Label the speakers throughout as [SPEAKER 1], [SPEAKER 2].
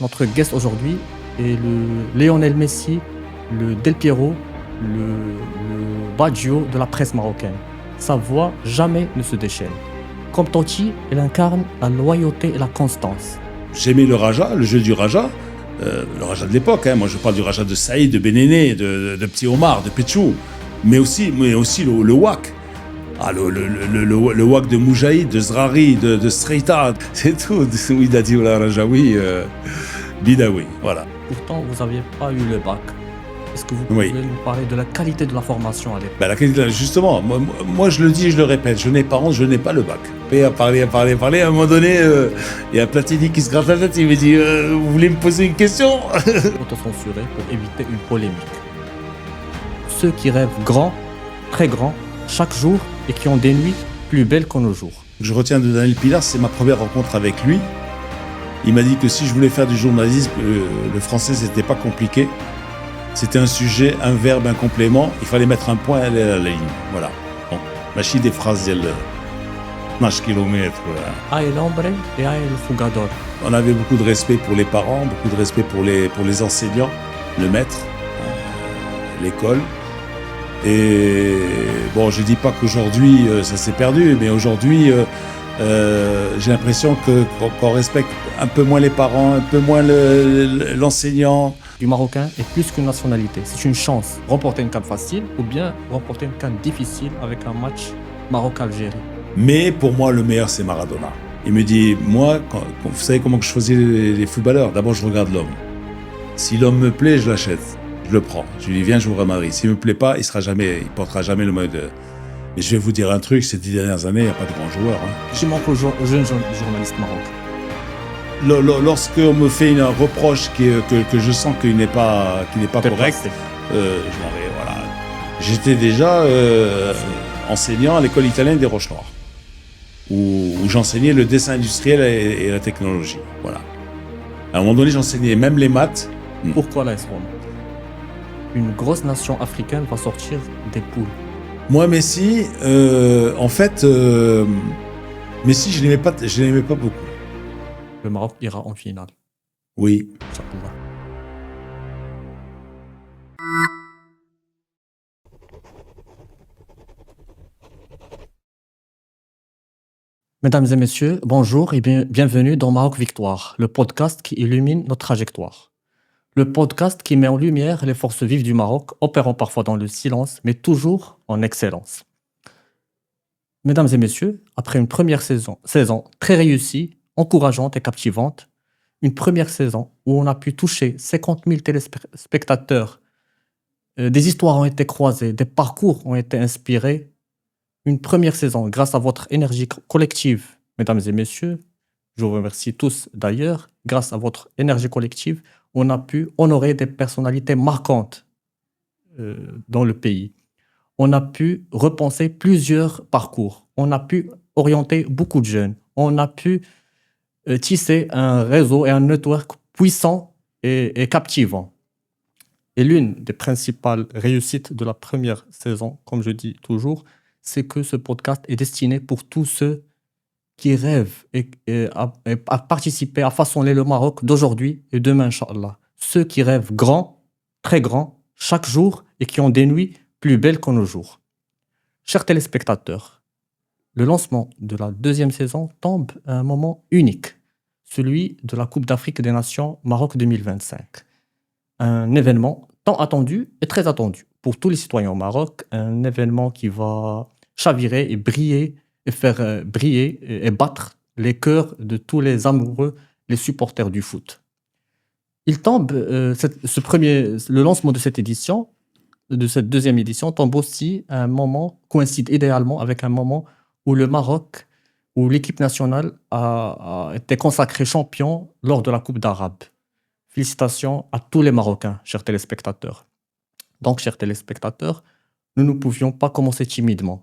[SPEAKER 1] Notre guest aujourd'hui est le Lionel Messi, le Del Piero, le Baggio de la presse marocaine. Sa voix jamais ne se déchaîne. Comme Totti, il incarne la loyauté et la constance.
[SPEAKER 2] J'aimais le Raja, le jeu du Raja, le Raja de l'époque. Moi, je parle du Raja de Saïd, de Benéné, de Petit Omar, de Petchou, mais aussi le WAC. Le WAC de Moujaïd, de Zrari, de Sreita, c'est tout. Oui, Dadi Oula Rajaoui, Bidaoui, voilà.
[SPEAKER 1] Pourtant, vous n'aviez pas eu le bac. Est-ce que vous pouvez nous parler de la qualité de la formation à l'époque?
[SPEAKER 2] La qualité, justement, moi je le dis et je le répète, je n'ai pas honte, je n'ai pas le bac. Et à parler, à un moment donné, il y a Platini qui se gratte la tête, il me dit vous voulez me poser une question?
[SPEAKER 1] Autocensuré pour éviter une polémique. Ceux qui rêvent grand, très grand, chaque jour et qui ont des nuits plus belles que nos jours.
[SPEAKER 2] Je retiens de Daniel Pilar, c'est ma première rencontre avec lui. Il m'a dit que si je voulais faire du journalisme, le français c'était pas compliqué. C'était un sujet, un verbe, un complément. Il fallait mettre un point et aller à la ligne. Voilà. Donc, machine des phrases, 12 kilomètres.
[SPEAKER 1] Aïe l'ombre et aïe le fugador.
[SPEAKER 2] On avait beaucoup de respect pour les parents, beaucoup de respect pour les enseignants, le maître, l'école. Et bon, je dis pas qu'aujourd'hui ça s'est perdu, mais aujourd'hui j'ai l'impression qu'on respecte un peu moins les parents, un peu moins l'enseignant.
[SPEAKER 1] Du Marocain est plus qu'une nationalité. C'est une chance. Remporter une CAN facile ou bien remporter une CAN difficile avec un match Maroc-Algérie.
[SPEAKER 2] Mais pour moi, le meilleur, c'est Maradona. Il me dit, moi, vous savez comment je choisis les footballeurs? D'abord, je regarde l'homme. Si l'homme me plaît, je l'achète. Je le prends. Je lui dis, viens jouer à Madrid. S'il me plaît pas, il portera jamais le maillot de... Mais je vais vous dire un truc, ces 10 dernières années, il n'y a pas de grands joueurs.
[SPEAKER 1] Je manque aux jeunes journalistes marocains.
[SPEAKER 2] Lorsqu'on me fait un reproche que je sens qu'il n'est pas correct, je m'en vais, voilà. J'étais déjà enseignant à l'école italienne des Roches-Noires, où j'enseignais le dessin industriel et la technologie. Voilà. À un moment donné, j'enseignais même les maths.
[SPEAKER 1] Pourquoi l'AS Rome? Une grosse nation africaine va sortir des poules.
[SPEAKER 2] Moi, Messi, en fait, Messi, je l'aimais pas beaucoup.
[SPEAKER 1] Le Maroc ira en finale.
[SPEAKER 2] Oui.
[SPEAKER 1] Inch'Allah. Mesdames et messieurs, bonjour et bienvenue dans Maroc Victoire, le podcast qui illumine notre trajectoire. Le podcast qui met en lumière les forces vives du Maroc, opérant parfois dans le silence, mais toujours en excellence. Mesdames et messieurs, après une première saison très réussie, encourageante et captivante, une première saison où on a pu toucher 50 000 téléspectateurs, des histoires ont été croisées, des parcours ont été inspirés. Une première saison, grâce à votre énergie collective, mesdames et messieurs, je vous remercie tous d'ailleurs, grâce à votre énergie collective, on a pu honorer des personnalités marquantes dans le pays. On a pu repenser plusieurs parcours. On a pu orienter beaucoup de jeunes. On a pu tisser un réseau et un network puissant et captivant. Et l'une des principales réussites de la première saison, comme je dis toujours, c'est que ce podcast est destiné pour tous ceux qui rêvent à participer, à façonner le Maroc d'aujourd'hui et demain, Inch'Allah. Ceux qui rêvent grand, très grand, chaque jour et qui ont des nuits plus belles que nos jours. Chers téléspectateurs, le lancement de la deuxième saison tombe à un moment unique, celui de la Coupe d'Afrique des Nations Maroc 2025. Un événement tant attendu et très attendu pour tous les citoyens au Maroc, un événement qui va chavirer et briller et faire briller et battre les cœurs de tous les amoureux, les supporters du foot. Il tombe, le lancement de cette édition, de cette deuxième édition, tombe aussi à un moment, coïncide idéalement avec un moment où le Maroc, où l'équipe nationale a été consacrée champion lors de la Coupe d'Arabe. Félicitations à tous les Marocains, chers téléspectateurs. Donc, chers téléspectateurs, nous ne pouvions pas commencer timidement.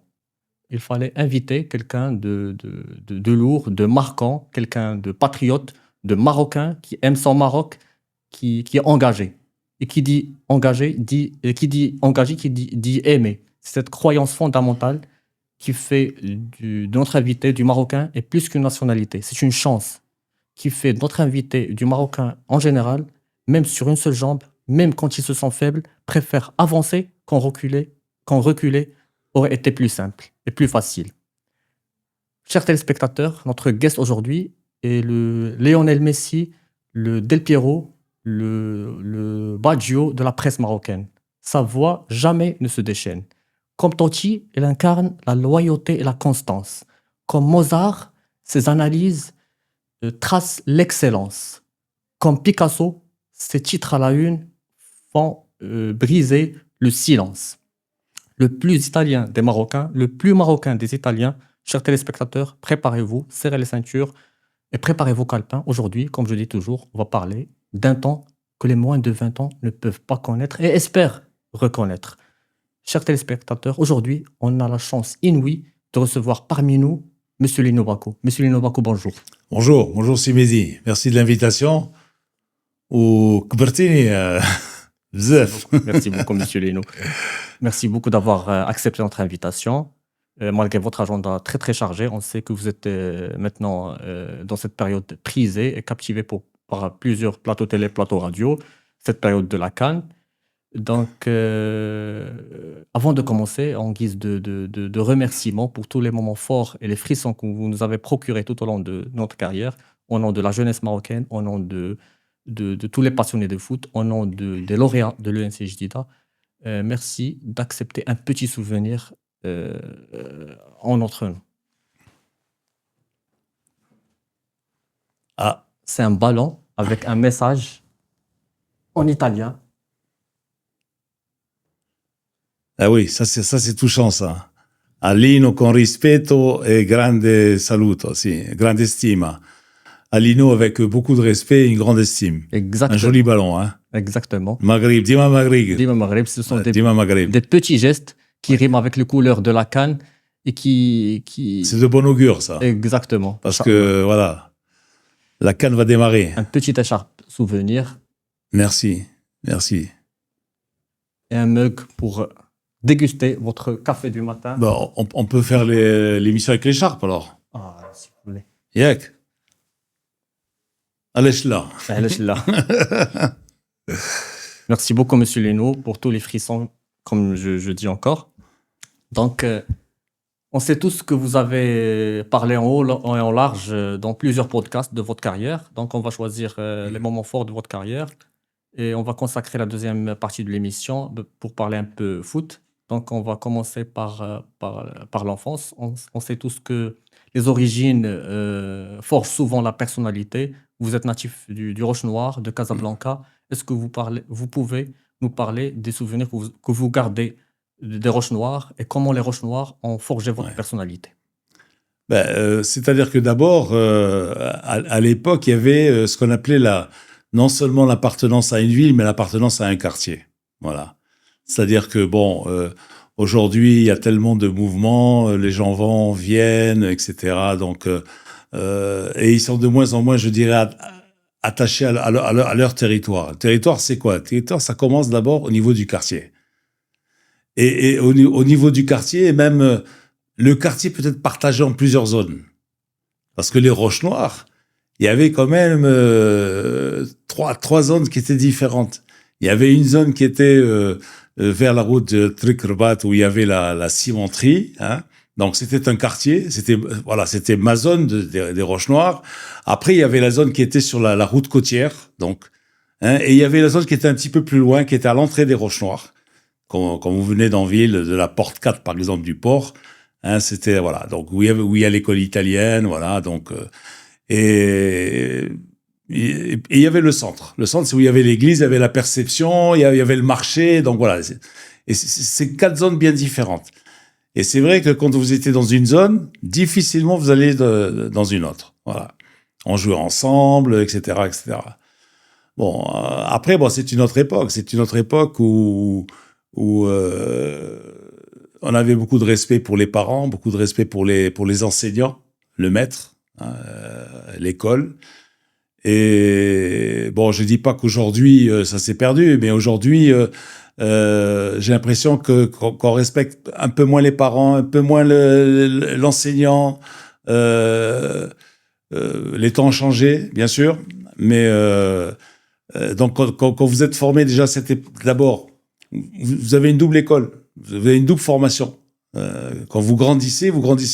[SPEAKER 1] Il fallait inviter quelqu'un de lourd, de marquant, quelqu'un de patriote, de Marocain, qui aime son Maroc, qui est engagé. Et qui dit engagé, dit aimer. C'est cette croyance fondamentale qui fait de notre invité, du Marocain, est plus qu'une nationalité. C'est une chance. qui fait de notre invité, du Marocain en général, même sur une seule jambe, même quand ils se sentent faibles, préfèrent avancer quand reculer aurait été plus simple et plus facile. Chers téléspectateurs, notre guest aujourd'hui est le Lionel Messi, le Del Piero, le Baggio de la presse marocaine. Sa voix jamais ne se déchaîne. Comme Totti, il incarne la loyauté et la constance. Comme Mozart, ses analyses tracent l'excellence. Comme Picasso, ses titres à la une font briser le silence. Le plus italien des Marocains, le plus marocain des Italiens. Chers téléspectateurs, préparez-vous, serrez les ceintures et préparez vos calepins. Aujourd'hui, comme je dis toujours, on va parler d'un temps que les moins de 20 ans ne peuvent pas connaître et espèrent reconnaître. Chers téléspectateurs, aujourd'hui, on a la chance inouïe de recevoir parmi nous Monsieur Lino Bako. Monsieur Lino Bako, bonjour.
[SPEAKER 2] Bonjour Simezi. Merci de l'invitation. Ou Kbertini, bzaf.
[SPEAKER 1] Merci beaucoup, Monsieur Lino. Merci beaucoup d'avoir accepté notre invitation. Malgré votre agenda très très chargé, on sait que vous êtes maintenant dans cette période prisée et captivé par plusieurs plateaux télé, plateaux radio, cette période de la CAN. Donc, avant de commencer, en guise de remerciement pour tous les moments forts et les frissons que vous nous avez procurés tout au long de notre carrière, au nom de la jeunesse marocaine, au nom de tous les passionnés de foot, au nom des lauréats de l'ENC Jdida, merci d'accepter un petit souvenir en notre nom.
[SPEAKER 2] Ah,
[SPEAKER 1] C'est un ballon avec un message en italien.
[SPEAKER 2] ah oui, ça c'est touchant ça. A Lino con rispetto e grande saluto, sì, grande stima. A Lino avec beaucoup de respect et une grande estime.
[SPEAKER 1] Exactement.
[SPEAKER 2] Un joli ballon, hein.
[SPEAKER 1] Exactement.
[SPEAKER 2] Maghrib, Dima Maghrib.
[SPEAKER 1] Dima Maghreb, ce sont
[SPEAKER 2] Dima Maghrib.
[SPEAKER 1] des petits gestes qui riment avec les couleurs de la CAN et qui...
[SPEAKER 2] C'est de bon augure ça.
[SPEAKER 1] Exactement.
[SPEAKER 2] Parce que voilà, la canne va démarrer.
[SPEAKER 1] Un petit écharpe souvenir
[SPEAKER 2] Merci, merci.
[SPEAKER 1] et un mug pour déguster votre café du matin.
[SPEAKER 2] Bon, on peut faire l'émission avec l'écharpe alors.
[SPEAKER 1] Ah, si vous voulez.
[SPEAKER 2] Yak. Allez, là.
[SPEAKER 1] Là. Merci beaucoup, Monsieur Leno, pour tous les frissons, comme je dis encore. Donc, on sait tous que vous avez parlé en haut et en large dans plusieurs podcasts de votre carrière. Donc, on va choisir les moments forts de votre carrière et on va consacrer la deuxième partie de l'émission pour parler un peu foot. Donc, on va commencer par l'enfance. On sait tous que les origines forgent souvent la personnalité. Vous êtes natif du Roche-Noir, de Casablanca. Est-ce que vous pouvez nous parler des souvenirs que vous gardez des Roches Noires et comment les Roches Noires ont forgé votre personnalité?
[SPEAKER 2] C'est-à-dire que d'abord, à l'époque, il y avait ce qu'on appelait non seulement l'appartenance à une ville, mais l'appartenance à un quartier. Voilà. C'est-à-dire que, bon, aujourd'hui, il y a tellement de mouvements, les gens vont, viennent, etc. Donc, et ils sont de moins en moins, je dirais, attachés à leur territoire. Le territoire, c'est quoi? Le territoire, ça commence d'abord au niveau du quartier. Et au niveau du quartier, même le quartier peut être partagé en plusieurs zones. Parce que les Roches Noires, il y avait quand même trois zones qui étaient différentes. Il y avait une zone qui était vers la route de Trikrbat, où il y avait la cimenterie, hein. Donc c'était un quartier, c'était ma zone des Roches Noires. Après il y avait la zone qui était sur la route côtière, donc, hein, et il y avait la zone qui était un petit peu plus loin, qui était à l'entrée des Roches Noires. Quand vous venez d'Anville, de la porte 4 par exemple du port, hein, c'était voilà, donc où il y a l'école italienne, voilà, donc et il y avait le centre. Le centre, c'est où il y avait l'église, il y avait la perception, il y avait le marché, donc voilà. Et c'est 4 zones bien différentes. Et c'est vrai que quand vous étiez dans une zone, difficilement vous allez dans une autre. Voilà. On jouait ensemble, etc., etc. Bon, après, bon, c'est une autre époque. C'est une autre époque où on avait beaucoup de respect pour les parents, beaucoup de respect pour les enseignants, le maître, hein, l'école. Et bon, je dis pas qu'aujourd'hui ça s'est perdu, mais aujourd'hui j'ai l'impression qu'on respecte un peu moins les parents, un peu moins l'enseignant. Les temps ont changé, bien sûr, mais donc quand vous êtes formé déjà, c'était d'abord, vous avez une double école, vous avez une double formation. Quand vous grandissez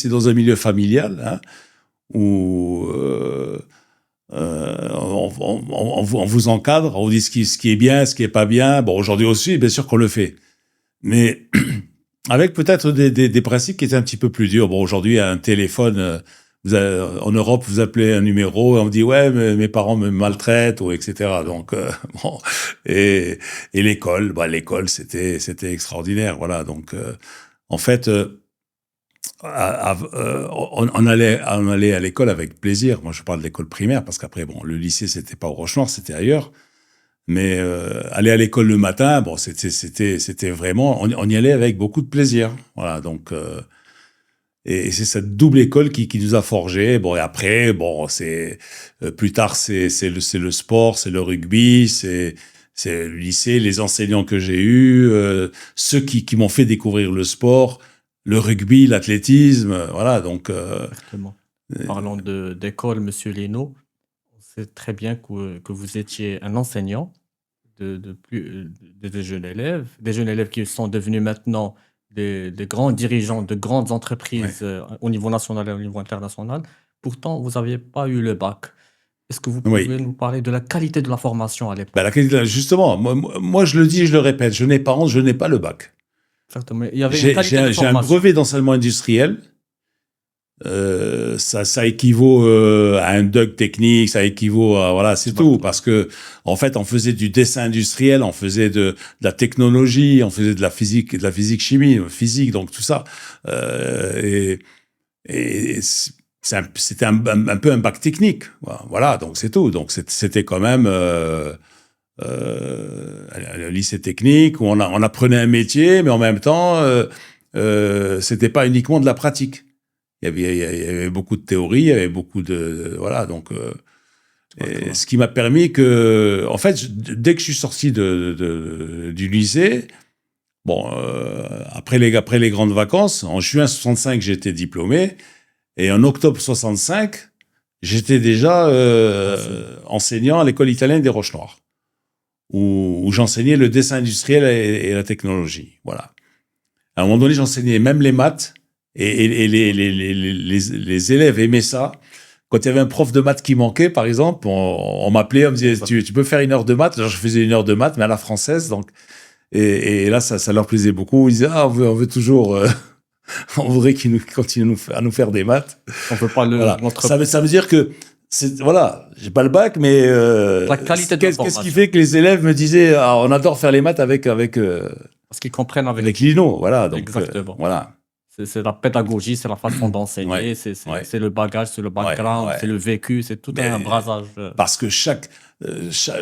[SPEAKER 2] dans un milieu familial, hein, où on vous encadre, on vous dit ce qui est bien, ce qui est pas bien. Bon, aujourd'hui aussi, bien sûr qu'on le fait, mais avec peut-être des principes qui étaient un petit peu plus durs. Bon, aujourd'hui, un téléphone, en Europe, vous appelez un numéro et on vous dit ouais, mes parents me maltraitent ou etc. Donc bon, et l'école, l'école c'était extraordinaire. Voilà, donc en fait, on allait à l'école avec plaisir. Moi, je parle de l'école primaire parce qu'après, bon, le lycée c'était pas au Rochenoir, c'était ailleurs. Mais aller à l'école le matin, bon, c'était vraiment, on y allait avec beaucoup de plaisir. Voilà, donc et c'est cette double école qui nous a forgés. Bon, et après, bon, c'est plus tard, c'est le sport, c'est le rugby, c'est le lycée, les enseignants que j'ai eus, ceux qui m'ont fait découvrir le sport, le rugby, l'athlétisme, voilà. Donc
[SPEAKER 1] Exactement. Parlons d'école, Monsieur Leno. On sait très bien que vous étiez un enseignant de jeunes élèves qui sont devenus maintenant des grands dirigeants de grandes entreprises au niveau national et au niveau international. Pourtant, vous n'aviez pas eu le bac. Est-ce que vous
[SPEAKER 2] oui.
[SPEAKER 1] pouvez nous parler de la qualité de la formation à l'époque?
[SPEAKER 2] La qualité, justement, moi je le dis, je le répète, je n'ai pas honte, je n'ai pas le bac.
[SPEAKER 1] Exactement. Il y avait une qualité de
[SPEAKER 2] J'ai un
[SPEAKER 1] formation.
[SPEAKER 2] brevet d'enseignement industriel. Ça équivaut à un DUG technique, ça équivaut à voilà, c'est tout, parce que en fait on faisait du dessin industriel, on faisait de la technologie, on faisait de la physique chimie, physique, donc tout ça, et c'était un peu un bac technique, voilà, donc c'est tout, donc c'était quand même un lycée technique où on apprenait un métier, mais en même temps c'était pas uniquement de la pratique. Il y avait beaucoup de théories, il y avait beaucoup de voilà, donc ce qui m'a permis que, en fait, dès que je suis sorti du lycée, bon, après les grandes vacances, en juin 65, j'étais diplômé, et en octobre 65, j'étais déjà enseignant à l'école italienne des Roches-Noires, où j'enseignais le dessin industriel et la technologie, voilà. À un moment donné, j'enseignais même les maths. Et les élèves aimaient ça. Quand il y avait un prof de maths qui manquait, par exemple, on m'appelait, on me disait tu peux faire une heure de maths. Alors, je faisais une heure de maths, mais à la française. Donc, et là, ça leur plaisait beaucoup. Ils disaient on veut toujours, on voudrait qu'ils continuent à nous faire des maths.
[SPEAKER 1] On peut pas
[SPEAKER 2] voilà. Ça veut dire que voilà, j'ai pas le bac, mais
[SPEAKER 1] la qualité de
[SPEAKER 2] qu'est-ce qui fait que les élèves me disaient on adore faire les maths avec
[SPEAKER 1] parce qu'ils comprennent avec
[SPEAKER 2] Lino, voilà. Donc
[SPEAKER 1] exactement.
[SPEAKER 2] voilà.
[SPEAKER 1] C'est la pédagogie, c'est la façon d'enseigner, c'est le bagage, c'est le background, c'est le vécu, c'est tout un brasage.
[SPEAKER 2] Parce que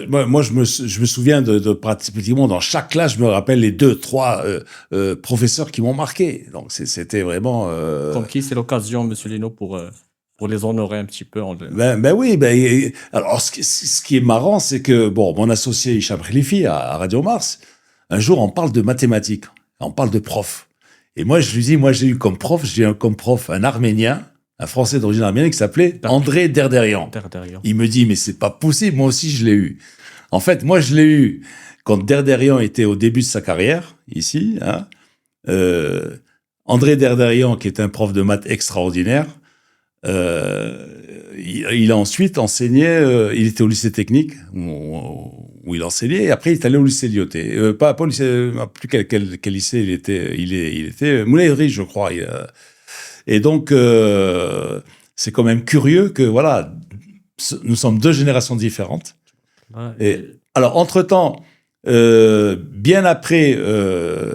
[SPEAKER 2] moi je me souviens de pratiquement dans chaque classe, je me rappelle les 2-3 professeurs qui m'ont marqué. Donc c'était vraiment.
[SPEAKER 1] Comme qui, c'est l'occasion, Monsieur Leno, pour les honorer un petit peu.
[SPEAKER 2] Ben oui, alors ce qui est marrant, c'est que bon, mon associé Hicham Khalifi à Radio Mars, un jour on parle de mathématiques, on parle de profs. Et moi, je lui dis, j'ai eu comme prof un Arménien, un Français d'origine arménienne qui s'appelait André Derderian. Il me dit, mais c'est pas possible, moi aussi je l'ai eu. En fait, moi je l'ai eu quand Derderian était au début de sa carrière, ici. Hein. André Derderian, qui est un prof de maths extraordinaire, il a ensuite enseigné, il était au lycée technique, où il enseignait, et après il est allé au lycée Lyoté. Pas au lycée, plus quel lycée il était Moulay-Riche, je crois. Et donc, c'est quand même curieux que, voilà, nous sommes 2 générations différentes. Alors, entre-temps, bien après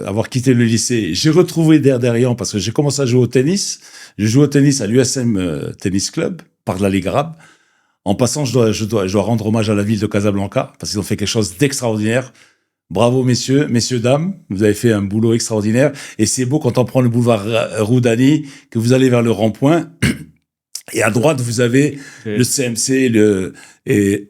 [SPEAKER 2] avoir quitté le lycée, j'ai retrouvé Derderian parce que j'ai commencé à jouer au tennis. Je joue au tennis à l'USM Tennis Club, par de la Ligue arabe. En passant, je dois rendre hommage à la ville de Casablanca parce qu'ils ont fait quelque chose d'extraordinaire. Bravo messieurs, dames, vous avez fait un boulot extraordinaire. Et c'est beau quand on prend le boulevard Roudani, que vous allez vers le rond-point. Et à droite, vous avez le CMC, et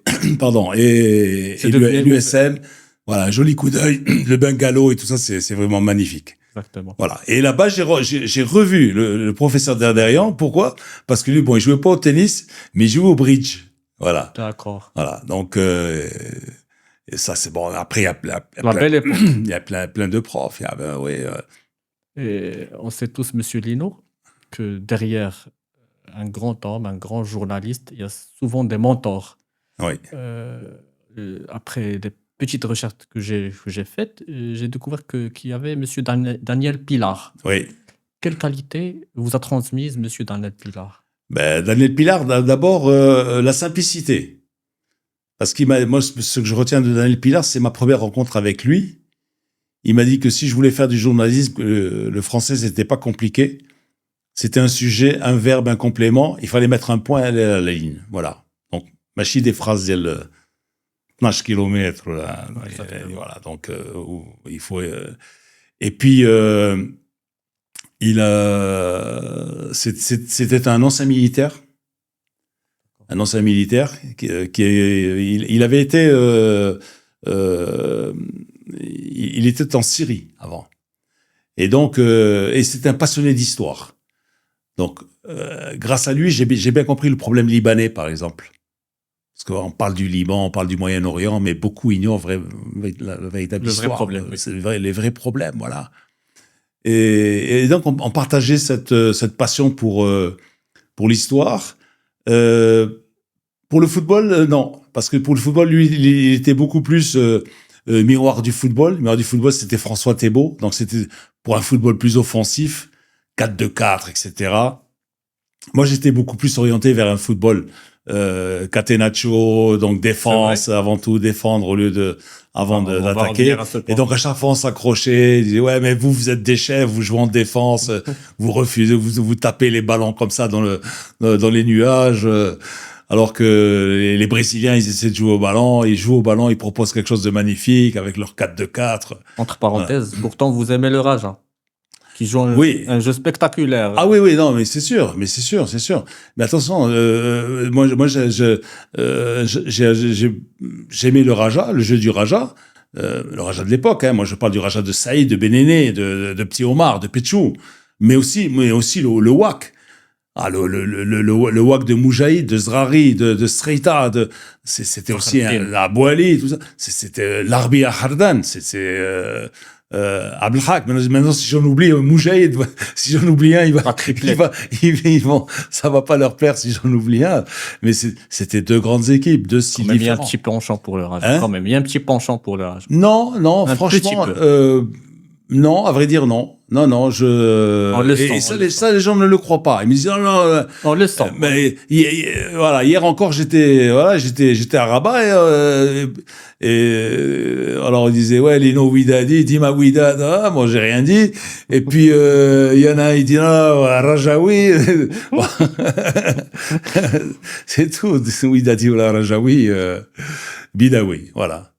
[SPEAKER 2] l'USM. Voilà, un joli coup d'œil, le bungalow et tout ça, c'est vraiment magnifique.
[SPEAKER 1] Exactement.
[SPEAKER 2] Voilà. Et là-bas, j'ai revu le professeur Derderian. Pourquoi? Parce que lui, bon, il jouait pas au tennis, mais il jouait au bridge. Voilà.
[SPEAKER 1] D'accord.
[SPEAKER 2] Voilà. Donc, et ça, c'est bon. Après,
[SPEAKER 1] La belle époque.
[SPEAKER 2] il y a plein de profs. Il y a, ben, oui,
[SPEAKER 1] Et on sait tous, Monsieur Lino, que derrière un grand homme, un grand journaliste, il y a souvent des mentors.
[SPEAKER 2] oui.
[SPEAKER 1] Après des petites recherches que j'ai faites, j'ai découvert qu'il y avait Monsieur Daniel Pilar.
[SPEAKER 2] Oui.
[SPEAKER 1] Quelle qualité vous a transmise Monsieur Daniel Pilar?
[SPEAKER 2] Ben, Daniel Pilar, d'abord, la simplicité. Parce moi, ce que je retiens de Daniel Pilar, c'est ma première rencontre avec lui. Il m'a dit que si je voulais faire du journalisme, le français, c'était pas compliqué. C'était un sujet, un verbe, un complément. Il fallait mettre un point et aller à la ligne. Voilà. Donc, machine des phrases, il y a 12 kilomètres, là. Et voilà. Donc, il faut, et puis, c'était un ancien militaire. Un ancien militaire il avait été, il était en Syrie avant. Et donc, et c'était un passionné d'histoire. Donc, grâce à lui, j'ai bien compris le problème libanais, par exemple. Parce qu'on parle du Liban, on parle du Moyen-Orient, mais beaucoup ignorent la véritable histoire.
[SPEAKER 1] Vrai problème, oui.
[SPEAKER 2] C'est les vrais problèmes, voilà. Et donc, on partageait cette passion pour l'histoire. Pour le football, non. Parce que pour le football, lui, il était beaucoup plus miroir du football. Miroir du football, c'était François Thébault. Donc, c'était pour un football plus offensif, 4-2-4, etc. Moi, j'étais beaucoup plus orienté vers un football catenaccio, donc défense, avant tout défendre au lieu d'attaquer. Et donc, à chaque fois, on s'accrochait. Il disait, ouais, mais vous êtes des chefs, vous jouez en défense, vous refusez, vous tapez les ballons comme ça dans les nuages. Alors que les Brésiliens, ils essaient de jouer au ballon, ils jouent au ballon, ils proposent quelque chose de magnifique avec leur 4-2-4.
[SPEAKER 1] Entre parenthèses, voilà. Pourtant, vous aimez le Raja, qui joue un jeu spectaculaire.
[SPEAKER 2] Ah oui, non, mais c'est sûr. Mais attention, moi, j'aimais le Raja, le jeu du Raja, le Raja de l'époque. Moi, je parle du Raja de Saïd, de Benéné, de Petit Omar, de Petchou, mais aussi le WAC. Ah, le WAC de Moujaïd, de Zrari, de Sreita, c'était aussi la Bouali, tout ça. C'était l'Arbi à Hardan, Abdelhak. Maintenant, si j'en oublie Moujaïd, si j'en oublie un, ça va pas leur plaire si j'en oublie un. Mais c'était deux grandes équipes, deux styles différents.
[SPEAKER 1] Il y a un petit penchant pour le Raja. Quand même, il y a un petit penchant pour le Raja.
[SPEAKER 2] Non, franchement, non, à vrai dire, non. Non, ça, les gens ne le croient pas. Ils me disent, non.
[SPEAKER 1] On le sent.
[SPEAKER 2] Mais, voilà, hier encore, j'étais à Rabat et alors, ils disaient, ouais, Lino Ouidadi, Dima Ouidad, moi, j'ai rien dit. Et puis, il y en a, il dit, non, Rajaoui. C'est tout. Ouidadi ou la Rajaoui, Bidaoui, voilà.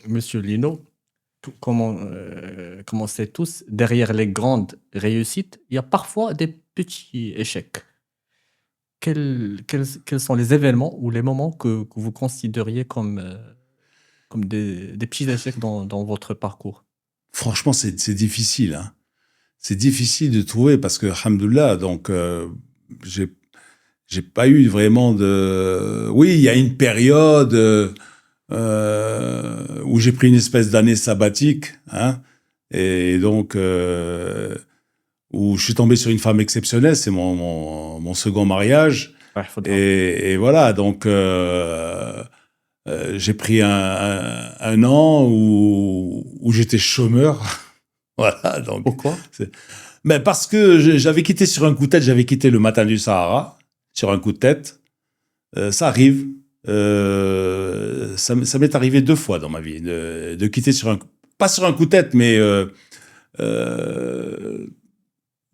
[SPEAKER 1] Monsieur Lino, comme on sait tous, derrière les grandes réussites, il y a parfois des petits échecs. Quels sont les événements ou les moments que vous considériez comme des petits échecs dans votre parcours?
[SPEAKER 2] Franchement, c'est difficile. Hein. C'est difficile de trouver parce que, alhamdoulilah, donc, j'ai pas eu vraiment de... Oui, il y a une période... où j'ai pris une espèce d'année sabbatique, hein, et donc où je suis tombé sur une femme exceptionnelle, c'est mon second mariage, et voilà, donc j'ai pris un an où j'étais chômeur, voilà. Donc
[SPEAKER 1] pourquoi?
[SPEAKER 2] Mais parce que j'avais quitté sur un coup de tête, j'avais quitté le Matin du Sahara sur un coup de tête, ça arrive. Ça m'est arrivé 2 fois dans ma vie de quitter pas sur un coup de tête, mais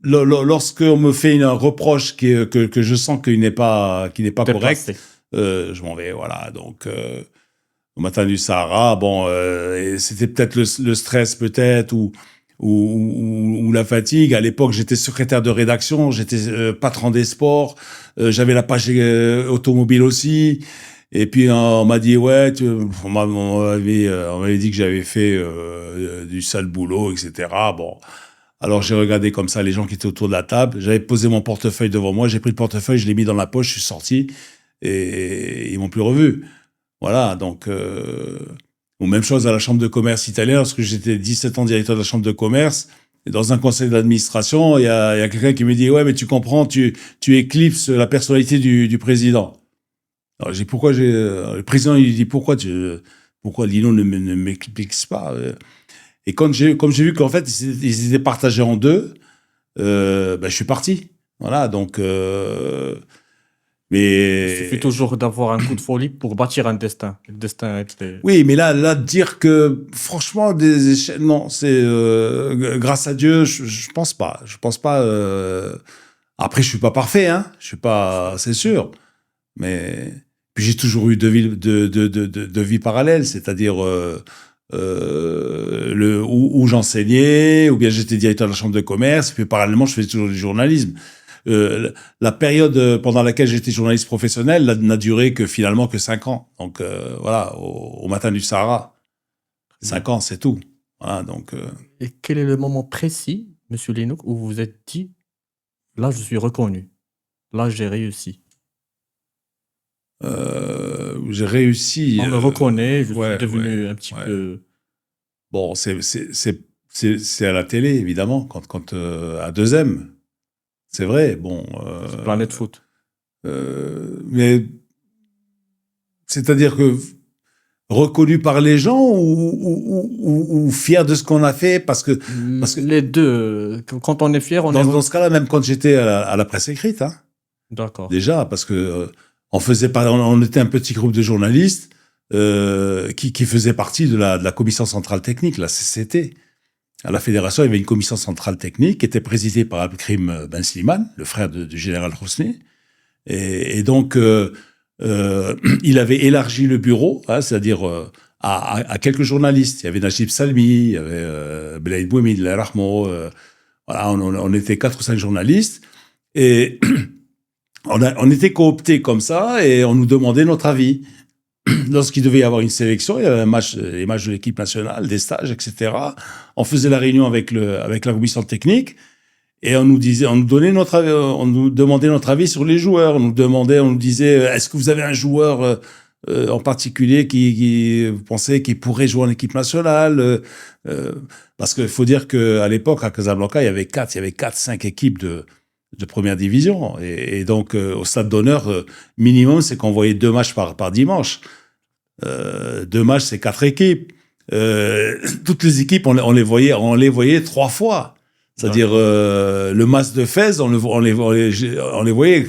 [SPEAKER 2] lorsqu'on me fait un reproche que je sens qu'il n'est pas correct, je m'en vais, voilà. Donc au Matin du Sahara, bon, c'était peut-être le stress, peut-être, ou la fatigue. À l'époque, j'étais secrétaire de rédaction, j'étais patron des sports, j'avais la page automobile aussi. Et puis on m'a dit ouais, on m'avait dit que j'avais fait du sale boulot, etc. Bon, alors j'ai regardé comme ça les gens qui étaient autour de la table. J'avais posé mon portefeuille devant moi, j'ai pris le portefeuille, je l'ai mis dans la poche, je suis sorti et ils m'ont plus revu. Voilà, donc ou même chose à la chambre de commerce italienne, lorsque j'étais 17 ans directeur de la chambre de commerce. Et dans un conseil d'administration, il y a quelqu'un qui me dit ouais, mais tu comprends, tu éclipses la personnalité du président. Alors, j'ai pourquoi le président il dit pourquoi Lino ne m'explique pas. Et comme j'ai vu qu'en fait ils étaient partagés en deux, je suis parti. Voilà, donc mais
[SPEAKER 1] Il suffit toujours d'avoir un coup de folie pour bâtir un destin. Le destin était...
[SPEAKER 2] oui, mais là dire que franchement des échecs, non, c'est grâce à Dieu, je pense pas. Je pense pas. Après, je suis pas parfait, hein. Je suis pas, c'est sûr. Mais puis j'ai toujours eu deux vies parallèles, c'est-à-dire où j'enseignais, ou bien j'étais directeur de la chambre de commerce, et puis parallèlement je faisais toujours du journalisme. La période pendant laquelle j'étais journaliste professionnel n'a duré que finalement que 5 ans. Donc voilà, au matin du Sahara, 5 ans, c'est tout. Voilà, donc.
[SPEAKER 1] Et quel est le moment précis, Monsieur Lenouk, où vous vous êtes dit, là je suis reconnu, là j'ai réussi?
[SPEAKER 2] J'ai réussi.
[SPEAKER 1] On me reconnaît, je suis
[SPEAKER 2] ouais,
[SPEAKER 1] devenu un petit peu...
[SPEAKER 2] Bon, c'est à la télé, évidemment, quand à 2M. C'est vrai, bon.
[SPEAKER 1] Planète Foot.
[SPEAKER 2] Mais c'est-à-dire que reconnu par les gens ou fier de ce qu'on a fait parce que
[SPEAKER 1] les deux, quand on est fier, on est...
[SPEAKER 2] Dans ce cas-là, même quand j'étais à la presse écrite, hein.
[SPEAKER 1] D'accord.
[SPEAKER 2] Déjà, parce que on était un petit groupe de journalistes qui faisait partie de la commission centrale technique, la CCT. À la fédération, il y avait une commission centrale technique qui était présidée par Abdelkrim Ben Slimane, le frère du général Hosni. Et donc, il avait élargi le bureau, hein, c'est-à-dire à quelques journalistes. Il y avait Najib Salmi, il y avait Belaïd Bouhemid, Rahmo. Voilà, on était 4 ou 5 journalistes. Et on était cooptés comme ça et on nous demandait notre avis. Lorsqu'il devait y avoir une sélection, il y avait les matchs de l'équipe nationale, des stages, etc. On faisait la réunion avec la commission technique et on nous demandait notre avis sur les joueurs. On nous disait, est-ce que vous avez un joueur en particulier qui vous pensez qu'il pourrait jouer en équipe nationale? Parce qu'il faut dire qu'à l'époque, à Casablanca, il y avait 4-5 équipes de première division. Et donc, au stade d'honneur, minimum, c'est qu'on voyait 2 matchs par dimanche. 2 matchs, c'est 4 équipes. Toutes les équipes, on les voyait 3 fois. C'est-à-dire, le Mas de Fès, on les voyait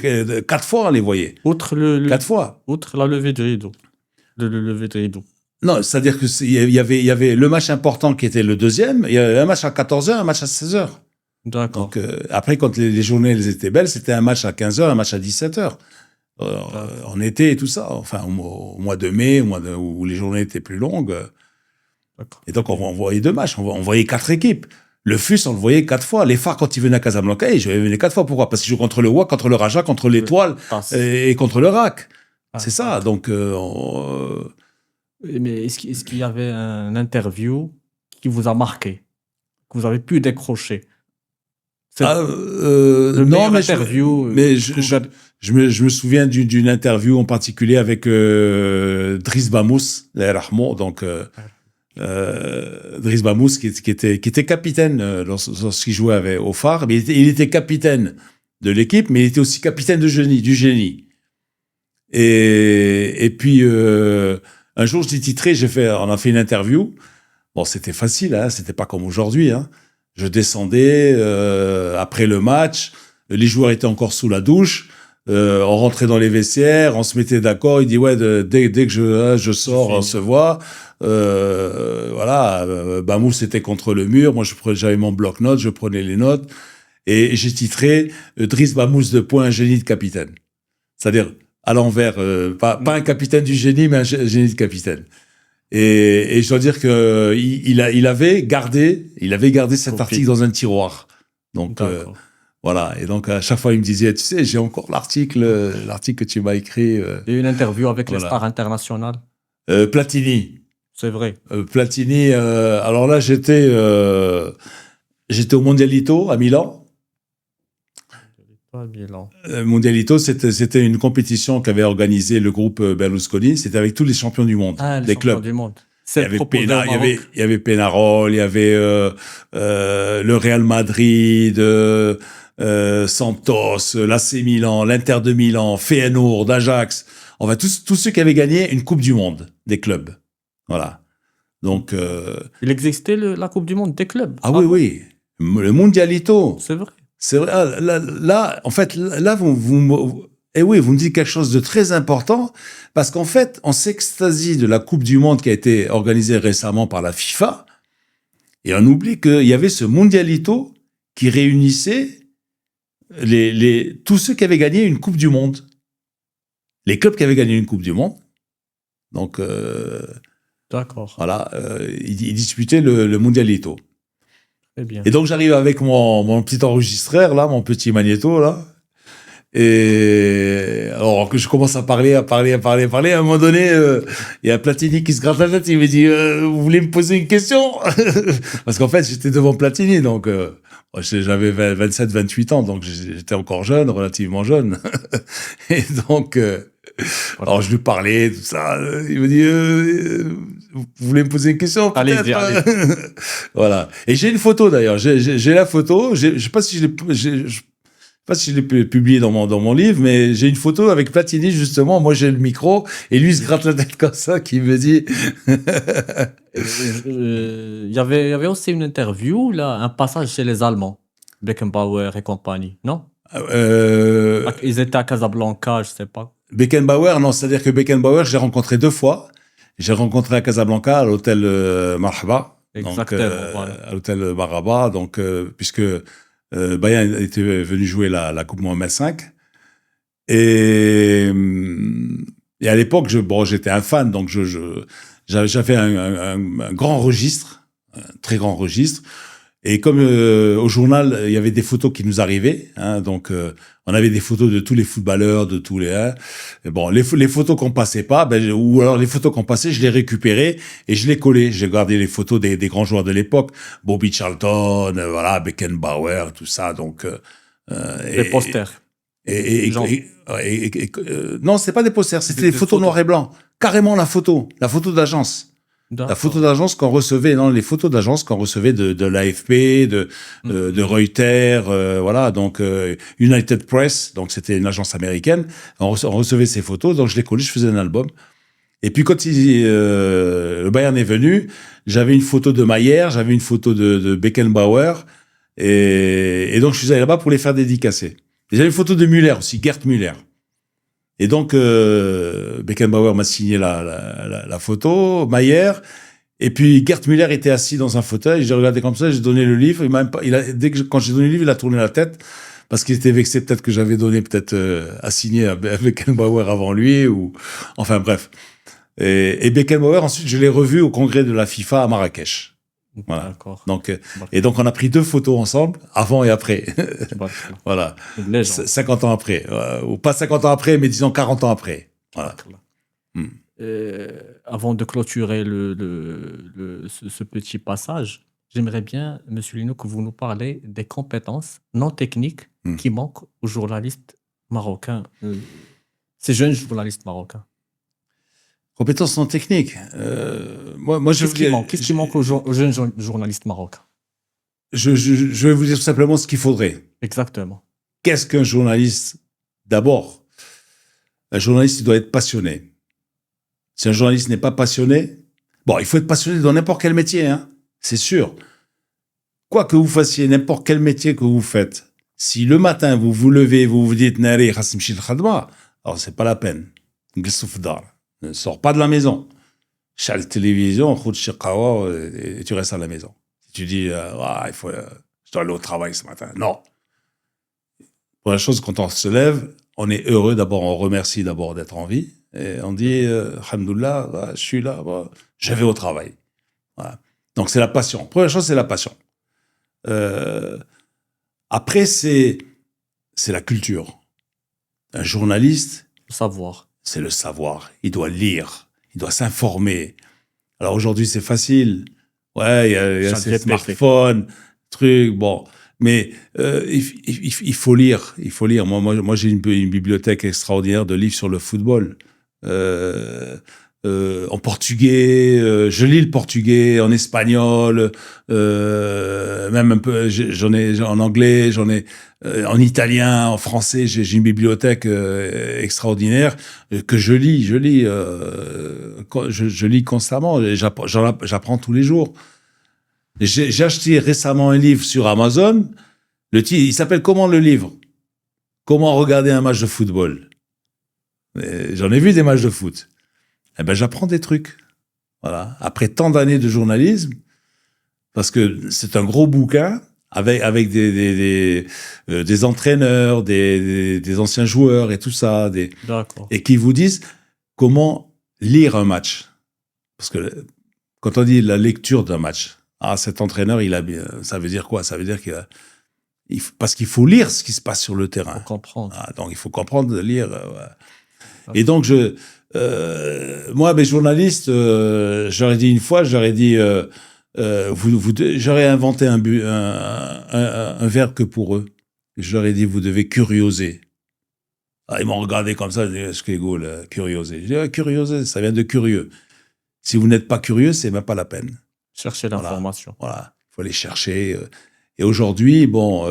[SPEAKER 2] 4 fois, on les voyait. 4 fois.
[SPEAKER 1] Outre la levée de rideau. Le lever de rideau.
[SPEAKER 2] Non, c'est-à-dire qu'il y avait le match important qui était le deuxième, il y avait un match à 14h, un match à 16h.
[SPEAKER 1] D'accord.
[SPEAKER 2] Donc, après, quand les journées elles étaient belles, c'était un match à 15h, un match à 17h. En été et tout ça. Enfin, au mois de mai, où les journées étaient plus longues.
[SPEAKER 1] D'accord.
[SPEAKER 2] Et donc, on voyait 2 matchs. On voyait 4 équipes. Le FUS, on le voyait 4 fois. Les Phares, quand ils venaient à Casablanca, ils venaient 4 fois. Pourquoi? Parce qu'ils jouent contre le WAC, contre le Raja, contre l'Étoile et contre le RAC. C'est ça. Donc,
[SPEAKER 1] mais est-ce qu'il y avait un interview qui vous a marqué, que vous avez pu décrocher?
[SPEAKER 2] Non, mais je me souviens d'une interview en particulier avec Driss Bamous, donc Driss Bamous qui était capitaine lorsqu'il jouait au Phare, mais il était capitaine de l'équipe, mais il était aussi capitaine du génie. Et puis un jour, je l'ai titré, on a fait une interview. Bon, c'était facile, hein, c'était pas comme aujourd'hui, hein. Je descendais après le match, les joueurs étaient encore sous la douche, on rentrait dans les vestiaires, on se mettait d'accord, il dit ouais, dès que je sors, on se voit. Voilà, Bamous était contre le mur, moi j'avais mon bloc-notes, je prenais les notes, et j'ai titré Driss Bamous un génie de capitaine. C'est-à-dire à l'envers, pas un capitaine du génie, mais un génie de capitaine. Et je dois dire que il avait gardé cet article dans un tiroir. Donc Voilà. Et donc, à chaque fois, il me disait, tu sais, j'ai encore l'article que tu m'as écrit.
[SPEAKER 1] Il y a eu une interview avec les
[SPEAKER 2] Voilà.
[SPEAKER 1] stars internationales.
[SPEAKER 2] Platini.
[SPEAKER 1] C'est vrai.
[SPEAKER 2] Platini. Alors là, j'étais au Mondialito à Milan.
[SPEAKER 1] Pas Milan.
[SPEAKER 2] Mondialito, c'était une compétition qu'avait organisée le groupe Berlusconi. C'était avec tous les champions du monde,
[SPEAKER 1] Ah, les
[SPEAKER 2] des
[SPEAKER 1] champions
[SPEAKER 2] clubs.
[SPEAKER 1] du monde.
[SPEAKER 2] Il y
[SPEAKER 1] C'est
[SPEAKER 2] avait
[SPEAKER 1] proposé au
[SPEAKER 2] il y
[SPEAKER 1] Maroc.
[SPEAKER 2] avait, il y avait Pénarol, il y avait le Real Madrid, Santos, l'AC Milan, l'Inter de Milan, Feyenoord, Ajax. Enfin, tous ceux qui avaient gagné une Coupe du Monde des clubs. Voilà. Donc.
[SPEAKER 1] Il existait la Coupe du Monde des clubs.
[SPEAKER 2] Ah oui, oui. Le Mondialito.
[SPEAKER 1] C'est vrai.
[SPEAKER 2] C'est vrai. Ah, là, en fait, là, eh oui, vous me dites quelque chose de très important, parce qu'en fait, on s'extasie de la Coupe du Monde qui a été organisée récemment par la FIFA, et on oublie qu'il y avait ce Mondialito qui réunissait tous ceux qui avaient gagné une Coupe du Monde. Les clubs qui avaient gagné une Coupe du Monde. Donc,
[SPEAKER 1] D'accord.
[SPEAKER 2] voilà, ils disputaient le Mondialito.
[SPEAKER 1] Très bien.
[SPEAKER 2] Et donc, j'arrive avec mon petit enregistreur, là, mon petit magnéto, là. Et alors que je commence à parler, à un moment donné, il y a Platini qui se gratte la tête, il me dit vous voulez me poser une question? Parce qu'en fait, j'étais devant Platini, donc j'avais 27, 28 ans, donc j'étais encore jeune, relativement jeune. Et donc, alors je lui parlais, tout ça, il me dit vous voulez me poser une question?
[SPEAKER 1] Allez-y, allez.
[SPEAKER 2] Voilà. Et j'ai une photo d'ailleurs, j'ai la photo, je sais pas si je l'ai publié dans mon livre, mais j'ai une photo avec Platini, justement. Moi, j'ai le micro, et lui, il se gratte la tête comme ça, qui me dit...
[SPEAKER 1] Il y avait aussi une interview, là, un passage chez les Allemands, Beckenbauer et compagnie, non? Ils étaient à Casablanca, je sais pas.
[SPEAKER 2] Beckenbauer, non, c'est-à-dire que Beckenbauer, je l'ai rencontré 2 fois. J'ai rencontré à Casablanca, à l'hôtel Marhaba.
[SPEAKER 1] Exactement, voilà.
[SPEAKER 2] À l'hôtel Marhaba, donc, puisque Bayern était venu jouer la Coupe Mohamed V. Et à l'époque, j'étais un fan, donc j'avais un grand registre, un très grand registre. Et comme au journal, il y avait des photos qui nous arrivaient, hein, donc on avait des photos de tous les footballeurs, de tous les... et bon, les photos qu'on passait pas, ou alors les photos qu'on passait, je les récupérais et je les collais. J'ai gardé les photos des grands joueurs de l'époque, Bobby Charlton, voilà, Beckenbauer, tout ça. Donc
[SPEAKER 1] Les posters.
[SPEAKER 2] Non, c'est pas des posters, c'était des photos noir et blanc. Carrément la photo d'agence. La photo d'agence qu'on recevait, non, les photos d'agence qu'on recevait de l'AFP, de Reuters, voilà, donc United Press, donc c'était une agence américaine. On recevait ces photos, donc je les collais, je faisais un album. Et puis quand le Bayern est venu, j'avais une photo de Maier, j'avais une photo de Beckenbauer, et donc je suis allé là-bas pour les faire dédicacer. Et j'avais une photo de Müller aussi, Gerd Müller. Et donc, Beckenbauer m'a signé la photo, Maier, et puis Gerd Müller était assis dans un fauteuil, j'ai regardé comme ça, j'ai donné le livre, quand j'ai donné le livre, il a tourné la tête, parce qu'il était vexé peut-être que j'avais donné à signer à Beckenbauer avant lui, ou, enfin bref. Et Beckenbauer, ensuite, je l'ai revu au congrès de la FIFA à Marrakech. Voilà.
[SPEAKER 1] D'accord.
[SPEAKER 2] Donc, et donc, on a pris 2 photos ensemble, avant et après. Voilà. 50 ans après. Ou pas 50 ans après, mais disons 40 ans après. Voilà.
[SPEAKER 1] Avant de clôturer ce petit passage, j'aimerais bien, Monsieur Lino, que vous nous parlez des compétences non techniques qui manquent aux journalistes marocains, ces jeunes journalistes marocains.
[SPEAKER 2] Compétences non techniques.
[SPEAKER 1] Qu'est-ce qui manque aux jeunes journalistes marocains?
[SPEAKER 2] Je vais vous dire tout simplement ce qu'il faudrait.
[SPEAKER 1] Exactement.
[SPEAKER 2] Qu'est-ce qu'un journaliste? D'abord, un journaliste, il doit être passionné. Si un journaliste n'est pas passionné, bon, il faut être passionné dans n'importe quel métier, hein, c'est sûr. Quoi que vous fassiez, n'importe quel métier que vous faites, si le matin vous vous levez, vous vous dites Nari Hassimchi al-Khadma, alors c'est pas la peine. Ne sors pas de la maison. Chale la télévision, et tu restes à la maison. Si tu dis, je dois aller au travail ce matin. Non. Pour la chose, quand on se lève, on est heureux d'abord, on remercie d'abord d'être en vie. Et on dit, alhamdoulilah, je suis là, je vais au travail. Voilà. Donc c'est la passion. Première chose, c'est la passion. Après, c'est c'est la culture. Un journaliste,
[SPEAKER 1] Savoir.
[SPEAKER 2] c'est le savoir. Il doit lire, il doit s'informer. Alors aujourd'hui, c'est facile. Ouais, il y a ces
[SPEAKER 1] ChatGPT.
[SPEAKER 2] smartphones, trucs, bon. Mais il faut lire, il faut lire. Moi j'ai une bibliothèque extraordinaire de livres sur le football. En portugais, je lis le portugais, en espagnol, même un peu, j'en ai en anglais, j'en ai en italien, en français. J'ai une bibliothèque extraordinaire que je lis, je lis constamment. J'apprends tous les jours. J'ai acheté récemment un livre sur Amazon. Le titre, il s'appelle comment le livre? Comment regarder un match de football? J'en ai vu des matchs de foot. Eh ben, j'apprends des trucs. Voilà. Après tant d'années de journalisme, parce que c'est un gros bouquin avec des entraîneurs, des anciens joueurs et tout ça,
[SPEAKER 1] D'accord.
[SPEAKER 2] et qui vous disent comment lire un match. Parce que quand on dit la lecture d'un match, cet entraîneur, ça veut dire quoi? Ça veut dire parce qu'il faut lire ce qui se passe sur le terrain.
[SPEAKER 1] Pour comprendre.
[SPEAKER 2] Donc il faut comprendre, lire. Ouais. Et donc moi, mes journalistes, j'aurais dit une fois, j'aurais inventé un verbe que pour eux. J'aurais dit, vous devez curioser. Ils m'ont regardé comme ça, je dis, ce qu'est là, curioser. Je dis, curioser, ça vient de curieux. Si vous n'êtes pas curieux, c'est même pas la peine.
[SPEAKER 1] Chercher l'information.
[SPEAKER 2] Voilà, il faut aller chercher. Et aujourd'hui, bon,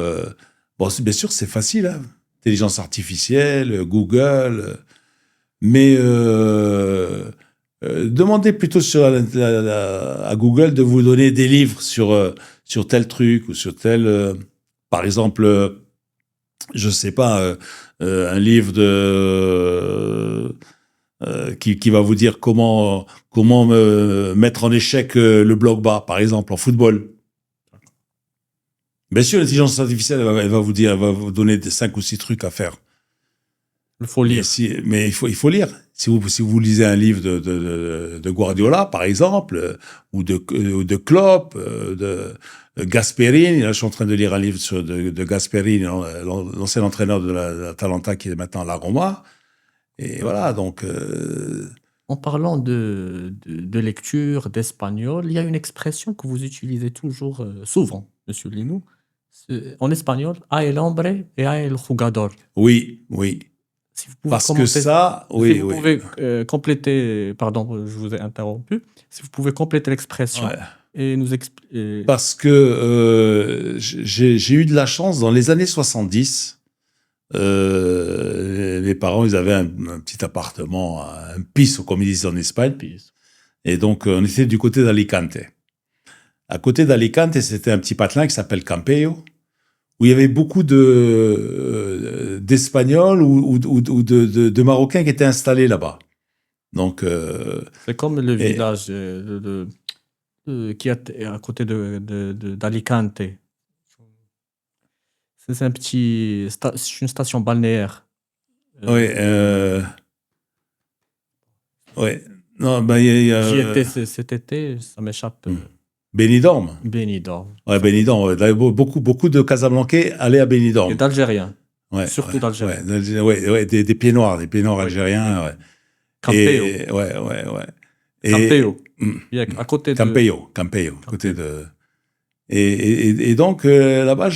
[SPEAKER 2] bien sûr, c'est facile, hein. Intelligence artificielle, Google, mais demandez plutôt à Google de vous donner des livres sur tel truc ou sur tel, par exemple, je sais pas, un livre qui va vous dire comment mettre en échec le bloc bas, par exemple, en football. Bien sûr, l'intelligence artificielle, elle va vous donner 5 ou 6 trucs à faire.
[SPEAKER 1] Il faut lire.
[SPEAKER 2] Mais il faut lire. Si vous lisez un livre de Guardiola, par exemple, ou de Klopp, de Gasperini, là, je suis en train de lire un livre de Gasperini, l'ancien entraîneur de l'Atalanta qui est maintenant à la Roma. Et voilà, donc...
[SPEAKER 1] En parlant de lecture, d'espagnol, il y a une expression que vous utilisez toujours, souvent, Monsieur Linou. En espagnol, a el hombre et a el jugador.
[SPEAKER 2] Oui.
[SPEAKER 1] Si vous pouvez
[SPEAKER 2] Parce que ça, oui.
[SPEAKER 1] Si vous pouvez compléter, pardon, je vous ai interrompu, si vous pouvez compléter l'expression et nous expliquer.
[SPEAKER 2] Parce que j'ai eu de la chance dans les années 70. Les parents, ils avaient un petit appartement, un piso, comme ils disent en Espagne. Et donc, on était du côté d'Alicante. À côté d'Alicante, c'était un petit patelin qui s'appelle Campello, où il y avait beaucoup d'Espagnols ou de Marocains qui étaient installés là-bas. Donc,
[SPEAKER 1] c'est comme le village qui est à côté d'Alicante. C'est une station balnéaire.
[SPEAKER 2] Oui. Non,
[SPEAKER 1] j'y étais cet été, ça m'échappe.
[SPEAKER 2] Benidorm. Ouais, Benidorm. Ouais. Beaucoup de Casablancais allaient à Benidorm.
[SPEAKER 1] Et d'Algériens.
[SPEAKER 2] Ouais,
[SPEAKER 1] surtout d'Algériens.
[SPEAKER 2] Ouais, des pieds noirs algériens. Ouais.
[SPEAKER 1] Campello.
[SPEAKER 2] Ouais.
[SPEAKER 1] Campello. À côté de...
[SPEAKER 2] Campello. À côté de... Et donc, là-bas,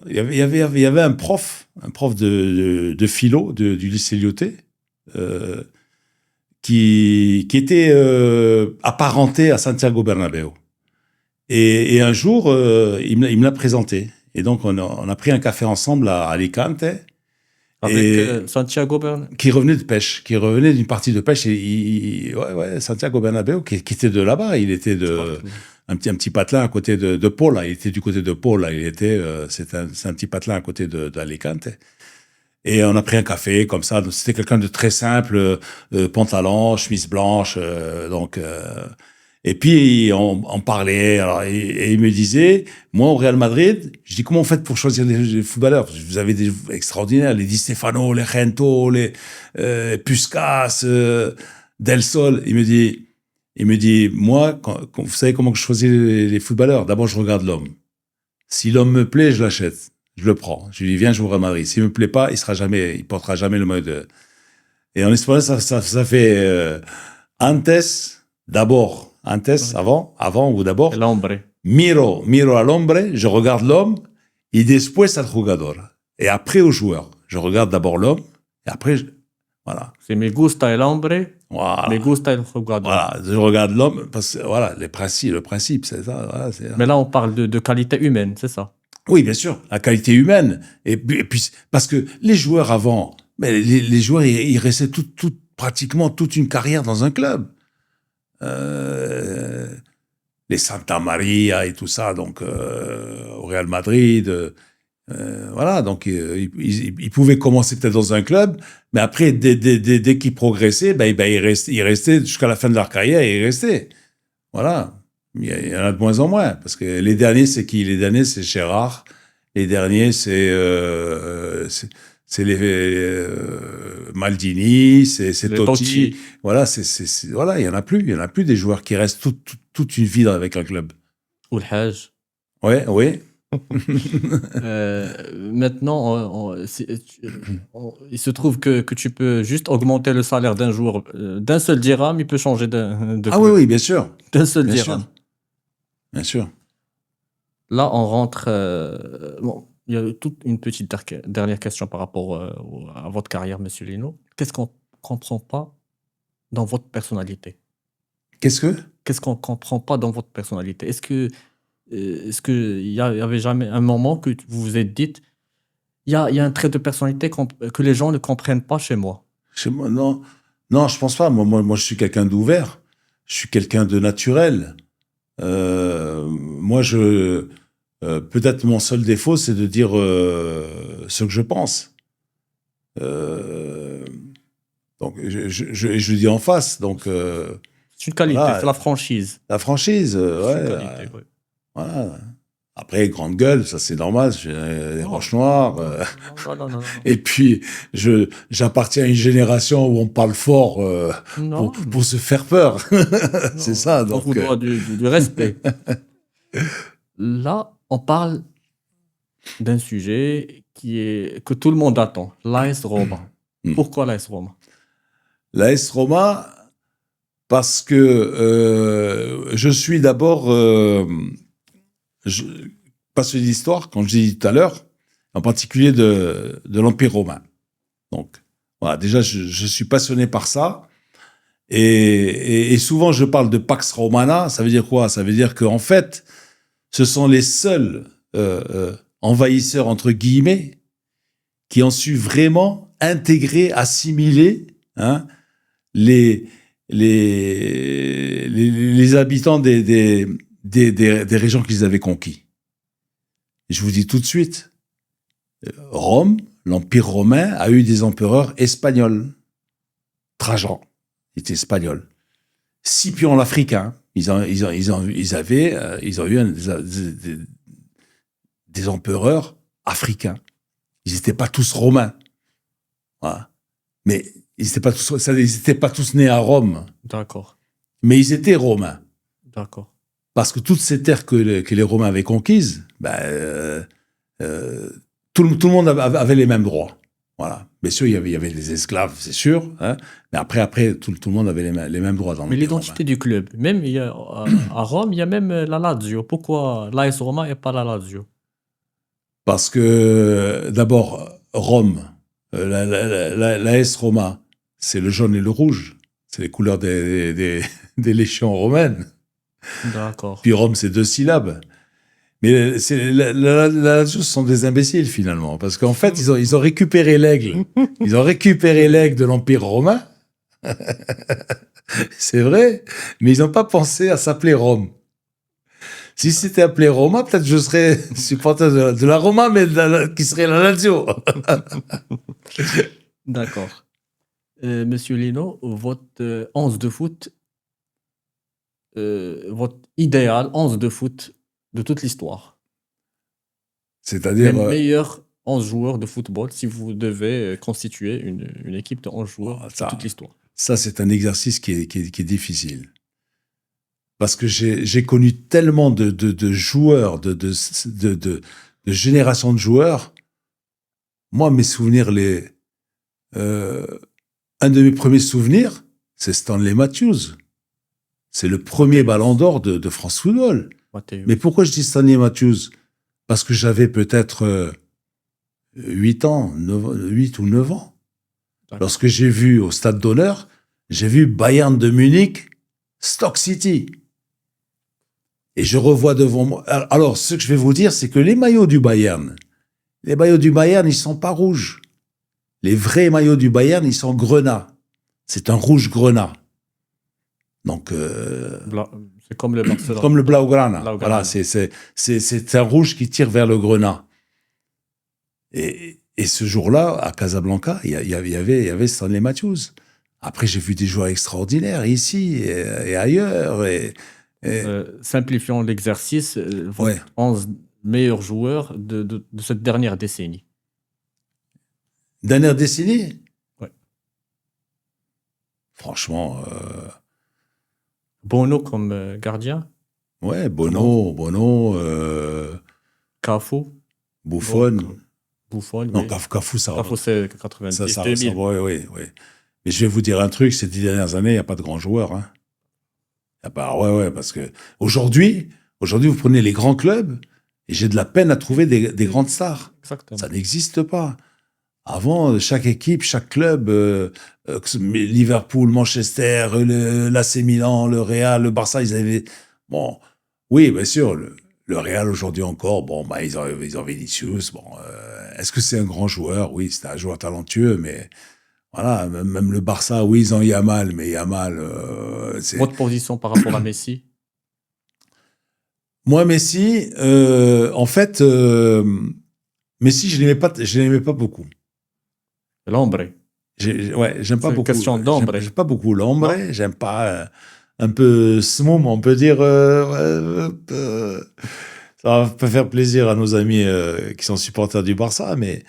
[SPEAKER 2] il y avait un prof de philo du lycée Lyoté, qui était apparenté à Santiago Bernabéu. Et un jour, il me l'a présenté. Et donc, on a pris un café ensemble à Alicante.
[SPEAKER 1] Avec Santiago Bernabéu.
[SPEAKER 2] Qui revenait d'une partie de pêche. Santiago Bernabéu, qui était de là-bas. Il était un petit patelin à côté de Pola. Il était du côté de Pola. C'est un petit patelin à côté d'Alicante. Et on a pris un café comme ça. C'était quelqu'un de très simple, pantalon, chemise blanche, et puis on parlait. Alors, et il me disait, moi au Real Madrid, je dis comment vous faites pour choisir les footballeurs? Vous avez des extraordinaires, les Di Stefano, les Gento, les Puskás, Del Sol. Il me dit, moi, vous savez comment je choisis les footballeurs? D'abord, je regarde l'homme. Si l'homme me plaît, je l'achète. je le prends. Je lui dis, viens jouer au Real Madrid. S'il me plaît pas, il portera jamais le maillot de... Et en espagnol, ça fait antes, d'abord. Antes, avant ou d'abord.
[SPEAKER 1] L'ombre.
[SPEAKER 2] Miro al hombre, je regarde l'homme, y después al jugador. Et après au joueur. Je regarde d'abord l'homme, et après, voilà.
[SPEAKER 1] C'est me gusta el hombre,
[SPEAKER 2] Voilà.
[SPEAKER 1] me gusta el jugador.
[SPEAKER 2] Voilà, je regarde l'homme, parce que voilà, le principe, c'est ça. Voilà,
[SPEAKER 1] Mais là, on parle de qualité humaine, c'est ça.
[SPEAKER 2] Oui, bien sûr, la qualité humaine. Et puis parce que les joueurs avant, mais les joueurs, ils restaient pratiquement toute une carrière dans un club. Les Santa Maria et tout ça, donc au Real Madrid, voilà, donc ils pouvaient commencer peut-être dans un club, mais après, dès qu'ils progressaient, ils restaient jusqu'à la fin de leur carrière, et ils restaient. Voilà. Il y en a de moins en moins, parce que les derniers, c'est qui? Les derniers, c'est Gérard. Les derniers, c'est les Maldini, c'est Totti. Voilà, voilà, il y en a plus. Il y en a plus des joueurs qui restent toute une vie avec un club.
[SPEAKER 1] Ou le Hajj.
[SPEAKER 2] Ouais, oui.
[SPEAKER 1] Maintenant, il se trouve que tu peux juste augmenter le salaire d'un joueur, d'un seul dirham, il peut changer de
[SPEAKER 2] Ah oui, bien sûr.
[SPEAKER 1] D'un seul
[SPEAKER 2] Bien
[SPEAKER 1] dirham.
[SPEAKER 2] sûr. Bien sûr.
[SPEAKER 1] Là, on rentre. Bon, il y a toute une petite dernière question par rapport à votre carrière, Monsieur Lino. Qu'est-ce qu'on comprend pas dans votre personnalité? Qu'est-ce qu'on comprend pas dans votre personnalité? Est-ce que il y avait jamais un moment que vous vous êtes dit, il y a un trait de personnalité que les gens ne comprennent pas chez moi?
[SPEAKER 2] Chez moi, non. Non, je pense pas. Moi, je suis quelqu'un d'ouvert. Je suis quelqu'un de naturel. Moi, peut-être mon seul défaut, c'est de dire ce que je pense. Donc, je le dis en face. Donc,
[SPEAKER 1] c'est une qualité,
[SPEAKER 2] voilà.
[SPEAKER 1] c'est la franchise.
[SPEAKER 2] La franchise,
[SPEAKER 1] C'est une
[SPEAKER 2] ouais.
[SPEAKER 1] qualité, ouais.
[SPEAKER 2] Voilà. Après, grande gueule, ça c'est normal. J'ai des roches noires.
[SPEAKER 1] Non.
[SPEAKER 2] Et puis, j'appartiens à une génération où on parle fort
[SPEAKER 1] Non.
[SPEAKER 2] pour se faire peur. C'est ça.
[SPEAKER 1] On
[SPEAKER 2] Donc,
[SPEAKER 1] vous doit du respect. Là, on parle d'un sujet que tout le monde attend, l'AS Roma. Pourquoi l'AS Roma?
[SPEAKER 2] L'AS Roma, parce que je suis d'abord passionné d'histoire, comme je dit tout à l'heure, en particulier de l'Empire romain. Donc, voilà, déjà, je suis passionné par ça. Et souvent, je parle de Pax Romana. Ça veut dire quoi? Ça veut dire qu'en fait, ce sont les seuls envahisseurs, entre guillemets, qui ont su vraiment intégrer, assimiler les habitants des régions qu'ils avaient conquis. Je vous dis tout de suite, Rome, l'Empire romain, a eu des empereurs espagnols. Trajan était espagnol. Scipion l'Africain, ils ont eu des empereurs africains. Ils n'étaient pas tous romains. Voilà. Mais ils n'étaient pas tous nés à Rome.
[SPEAKER 1] D'accord.
[SPEAKER 2] Mais ils étaient romains.
[SPEAKER 1] D'accord.
[SPEAKER 2] Parce que toutes ces terres que les Romains avaient conquises, tout le monde avait les mêmes droits. Voilà. Bien sûr, il y avait des esclaves, c'est sûr. Mais après, tout le monde avait les mêmes droits dans le.
[SPEAKER 1] Mais l'identité du club, même à Rome, il y a même la Lazio. Pourquoi l'AS Roma et pas la Lazio?
[SPEAKER 2] Parce que d'abord, Rome, l'AS Roma, c'est le jaune et le rouge. C'est les couleurs des légions romaines.
[SPEAKER 1] D'accord.
[SPEAKER 2] Puis Rome, c'est 2 syllabes. Mais la Lazio, ce sont des imbéciles, finalement. Parce qu'en fait, ils ont récupéré l'aigle. Ils ont récupéré l'aigle de l'Empire romain. C'est vrai. Mais ils n'ont pas pensé à s'appeler Rome. Si c'était appelé Roma, peut-être je serais supporter de la Roma, mais qui serait la Lazio.
[SPEAKER 1] D'accord. Monsieur Lino, votre 11 de foot, votre idéal 11 de foot de toute l'histoire.
[SPEAKER 2] C'est-à-dire...
[SPEAKER 1] Les meilleurs 11 joueurs de football, si vous devez constituer une équipe de 11 joueurs de toute l'histoire.
[SPEAKER 2] Ça, c'est un exercice qui est difficile. Parce que j'ai connu tellement de joueurs, génération de joueurs. Moi, mes souvenirs, un de mes premiers souvenirs, c'est Stanley Matthews. C'est le premier ballon d'or de France Football. Mais pourquoi je dis Stanley Matthews? Parce que j'avais peut-être 8 ou 9 ans. Lorsque j'ai vu au Stade d'Honneur, j'ai vu Bayern de Munich, Stoke City. Et je revois devant moi. Alors, ce que je vais vous dire, c'est que les maillots du Bayern, ils sont pas rouges. Les vrais maillots du Bayern, ils sont grenat. C'est un rouge grenat. Donc,
[SPEAKER 1] c'est comme le Barcelone.
[SPEAKER 2] Comme le Blaugrana. Voilà, c'est un rouge qui tire vers le grenat. Et ce jour-là, à Casablanca, il y avait Stanley Matthews. Après, j'ai vu des joueurs extraordinaires ici et ailleurs.
[SPEAKER 1] Simplifions l'exercice. 11 meilleurs joueurs de cette dernière décennie.
[SPEAKER 2] Dernière décennie?
[SPEAKER 1] Ouais.
[SPEAKER 2] Franchement.
[SPEAKER 1] Bono comme gardien.
[SPEAKER 2] Ouais, Bono.
[SPEAKER 1] Cafu.
[SPEAKER 2] Buffon. Non,
[SPEAKER 1] Oui.
[SPEAKER 2] Cafu, ça.
[SPEAKER 1] Cafu, c'est 90, 2000.
[SPEAKER 2] Oui. Mais je vais vous dire un truc, ces 10 dernières années, il n'y a pas de grands joueurs. Hein. Parce que aujourd'hui, vous prenez les grands clubs, et j'ai de la peine à trouver des grandes stars.
[SPEAKER 1] Exactement.
[SPEAKER 2] Ça n'existe pas. Avant, chaque équipe, chaque club, Liverpool, Manchester, l'AC Milan, le Real, le Barça, ils avaient... Bon, oui, bien sûr, le Real aujourd'hui encore, ils ont Vinicius. Est-ce que c'est un grand joueur? Oui, c'est un joueur talentueux, mais voilà, même le Barça, oui, ils ont Yamal, mais Yamal...
[SPEAKER 1] Votre position par rapport à Messi?
[SPEAKER 2] Moi, Messi, en fait, Messi, je l'aimais pas beaucoup.
[SPEAKER 1] L'ombre.
[SPEAKER 2] J'aime pas beaucoup.
[SPEAKER 1] Question d'ombre.
[SPEAKER 2] J'aime pas beaucoup l'ombre. J'aime pas un peu smoum, on peut dire. Ça peut faire plaisir à nos amis qui sont supporters du Barça, mais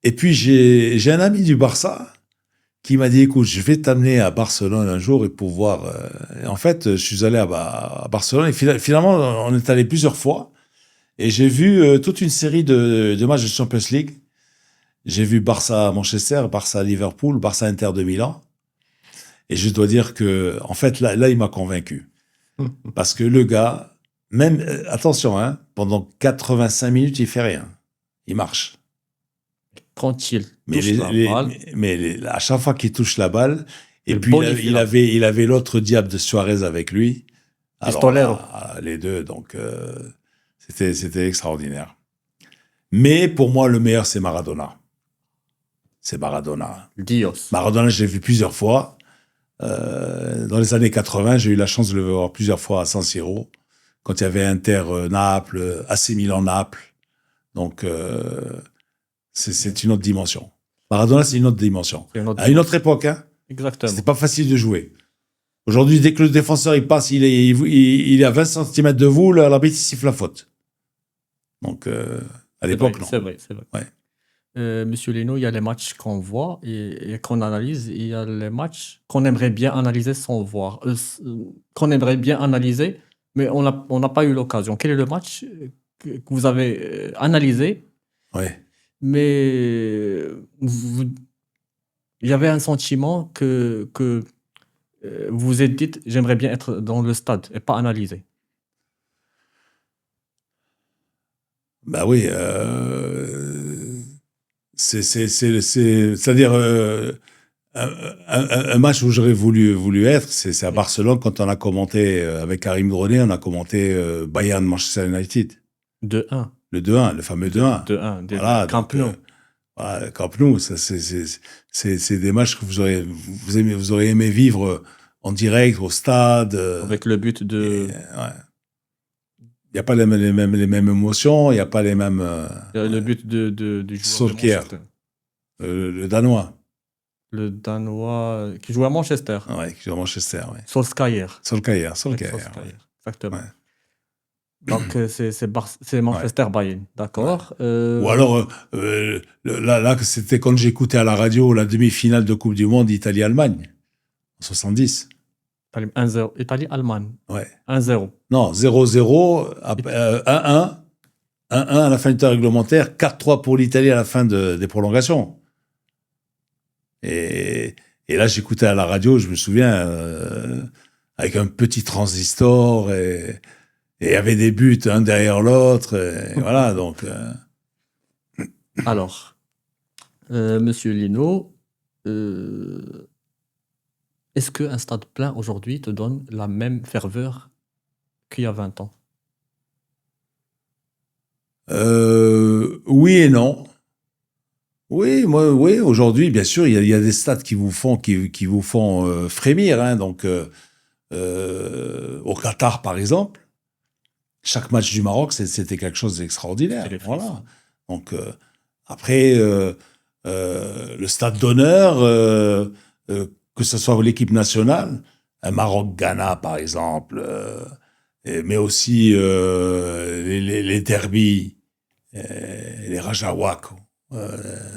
[SPEAKER 2] et puis j'ai un ami du Barça qui m'a dit, écoute, je vais t'amener à Barcelone un jour et pouvoir. En fait, je suis allé à Barcelone et finalement, on est allé plusieurs fois et j'ai vu toute une série de matchs de Champions League. J'ai vu Barça-Manchester, Barça-Liverpool, Barça-Inter de Milan. Et je dois dire que, en fait, là, il m'a convaincu. Parce que le gars, même, attention, hein, pendant 85 minutes, il fait rien. Il marche.
[SPEAKER 1] Quand il touche la balle.
[SPEAKER 2] Mais à chaque fois qu'il touche la balle, et puis il avait l'autre diable de Suarez avec lui.
[SPEAKER 1] Pistolero.
[SPEAKER 2] Les deux, donc c'était extraordinaire. Mais pour moi, le meilleur, c'est Maradona. C'est Maradona.
[SPEAKER 1] Dios.
[SPEAKER 2] Maradona, je l'ai vu plusieurs fois. Dans les années 80, j'ai eu la chance de le voir plusieurs fois à San Siro, quand il y avait Inter Naples, AC Milan Naples. Donc, c'est une autre dimension. Maradona, c'est une autre dimension. À une autre époque, hein.
[SPEAKER 1] Exactement.
[SPEAKER 2] C'était pas facile de jouer. Aujourd'hui, dès que le défenseur il passe, il est à 20 cm de vous, l'arbitre il siffle la faute. Donc, à l'époque, non.
[SPEAKER 1] C'est vrai.
[SPEAKER 2] Ouais.
[SPEAKER 1] Monsieur Leno, il y a les matchs qu'on voit et qu'on analyse, et il y a les matchs qu'on aimerait bien analyser sans voir, qu'on aimerait bien analyser, mais on n'a pas eu l'occasion. Quel est le match que vous avez analysé,
[SPEAKER 2] ouais.
[SPEAKER 1] mais il y avait un sentiment que vous vous êtes dit, j'aimerais bien être dans le stade et pas analyser?
[SPEAKER 2] Bah oui, c'est-à-dire un match où j'aurais voulu être, c'est à Barcelone quand on a commenté avec Karim Droné, on a commenté Bayern Manchester United.
[SPEAKER 1] 2-1.
[SPEAKER 2] Le 2-1, le fameux 2-1.
[SPEAKER 1] 2-1.
[SPEAKER 2] Voilà,
[SPEAKER 1] Camp Nou.
[SPEAKER 2] Voilà, Camp Nou, c'est des matchs que vous aurez aimé vivre en direct au stade.
[SPEAKER 1] Avec le but de.
[SPEAKER 2] Ouais. Il n'y a pas les mêmes émotions, il n'y a pas les mêmes...
[SPEAKER 1] le but du joueur
[SPEAKER 2] Solskjaer, le Danois.
[SPEAKER 1] Le Danois qui joue à Manchester.
[SPEAKER 2] Ouais, qui joue à Manchester, ouais.
[SPEAKER 1] Solskjaer.
[SPEAKER 2] Ouais.
[SPEAKER 1] Exactement. Donc, c'est Manchester-Bayern, d'accord.
[SPEAKER 2] Ouais. Ou alors, là, c'était quand j'écoutais à la radio la demi-finale de Coupe du Monde Italie-Allemagne, en 70.
[SPEAKER 1] 1-0. Italie-Allemagne.
[SPEAKER 2] Ouais.
[SPEAKER 1] 1-0.
[SPEAKER 2] Non, 0-0, 1-1. 1-1 à la fin du temps réglementaire, 4-3 pour l'Italie à la fin des prolongations. Et là, j'écoutais à la radio, je me souviens, avec un petit transistor, et il y avait des buts un derrière l'autre, et voilà, donc...
[SPEAKER 1] Alors, Monsieur Lino, est-ce qu'un stade plein aujourd'hui te donne la même ferveur qu'il y a 20 ans?
[SPEAKER 2] Oui et non. Oui, oui, aujourd'hui, bien sûr, il y a des stades qui vous font, qui vous font frémir, hein, donc au Qatar, par exemple, chaque match du Maroc, c'était quelque chose d'extraordinaire. Voilà. Donc après, le stade d'honneur, que ce soit l'équipe nationale, un Maroc-Ghana, par exemple, mais aussi les derbys, les Rajawak,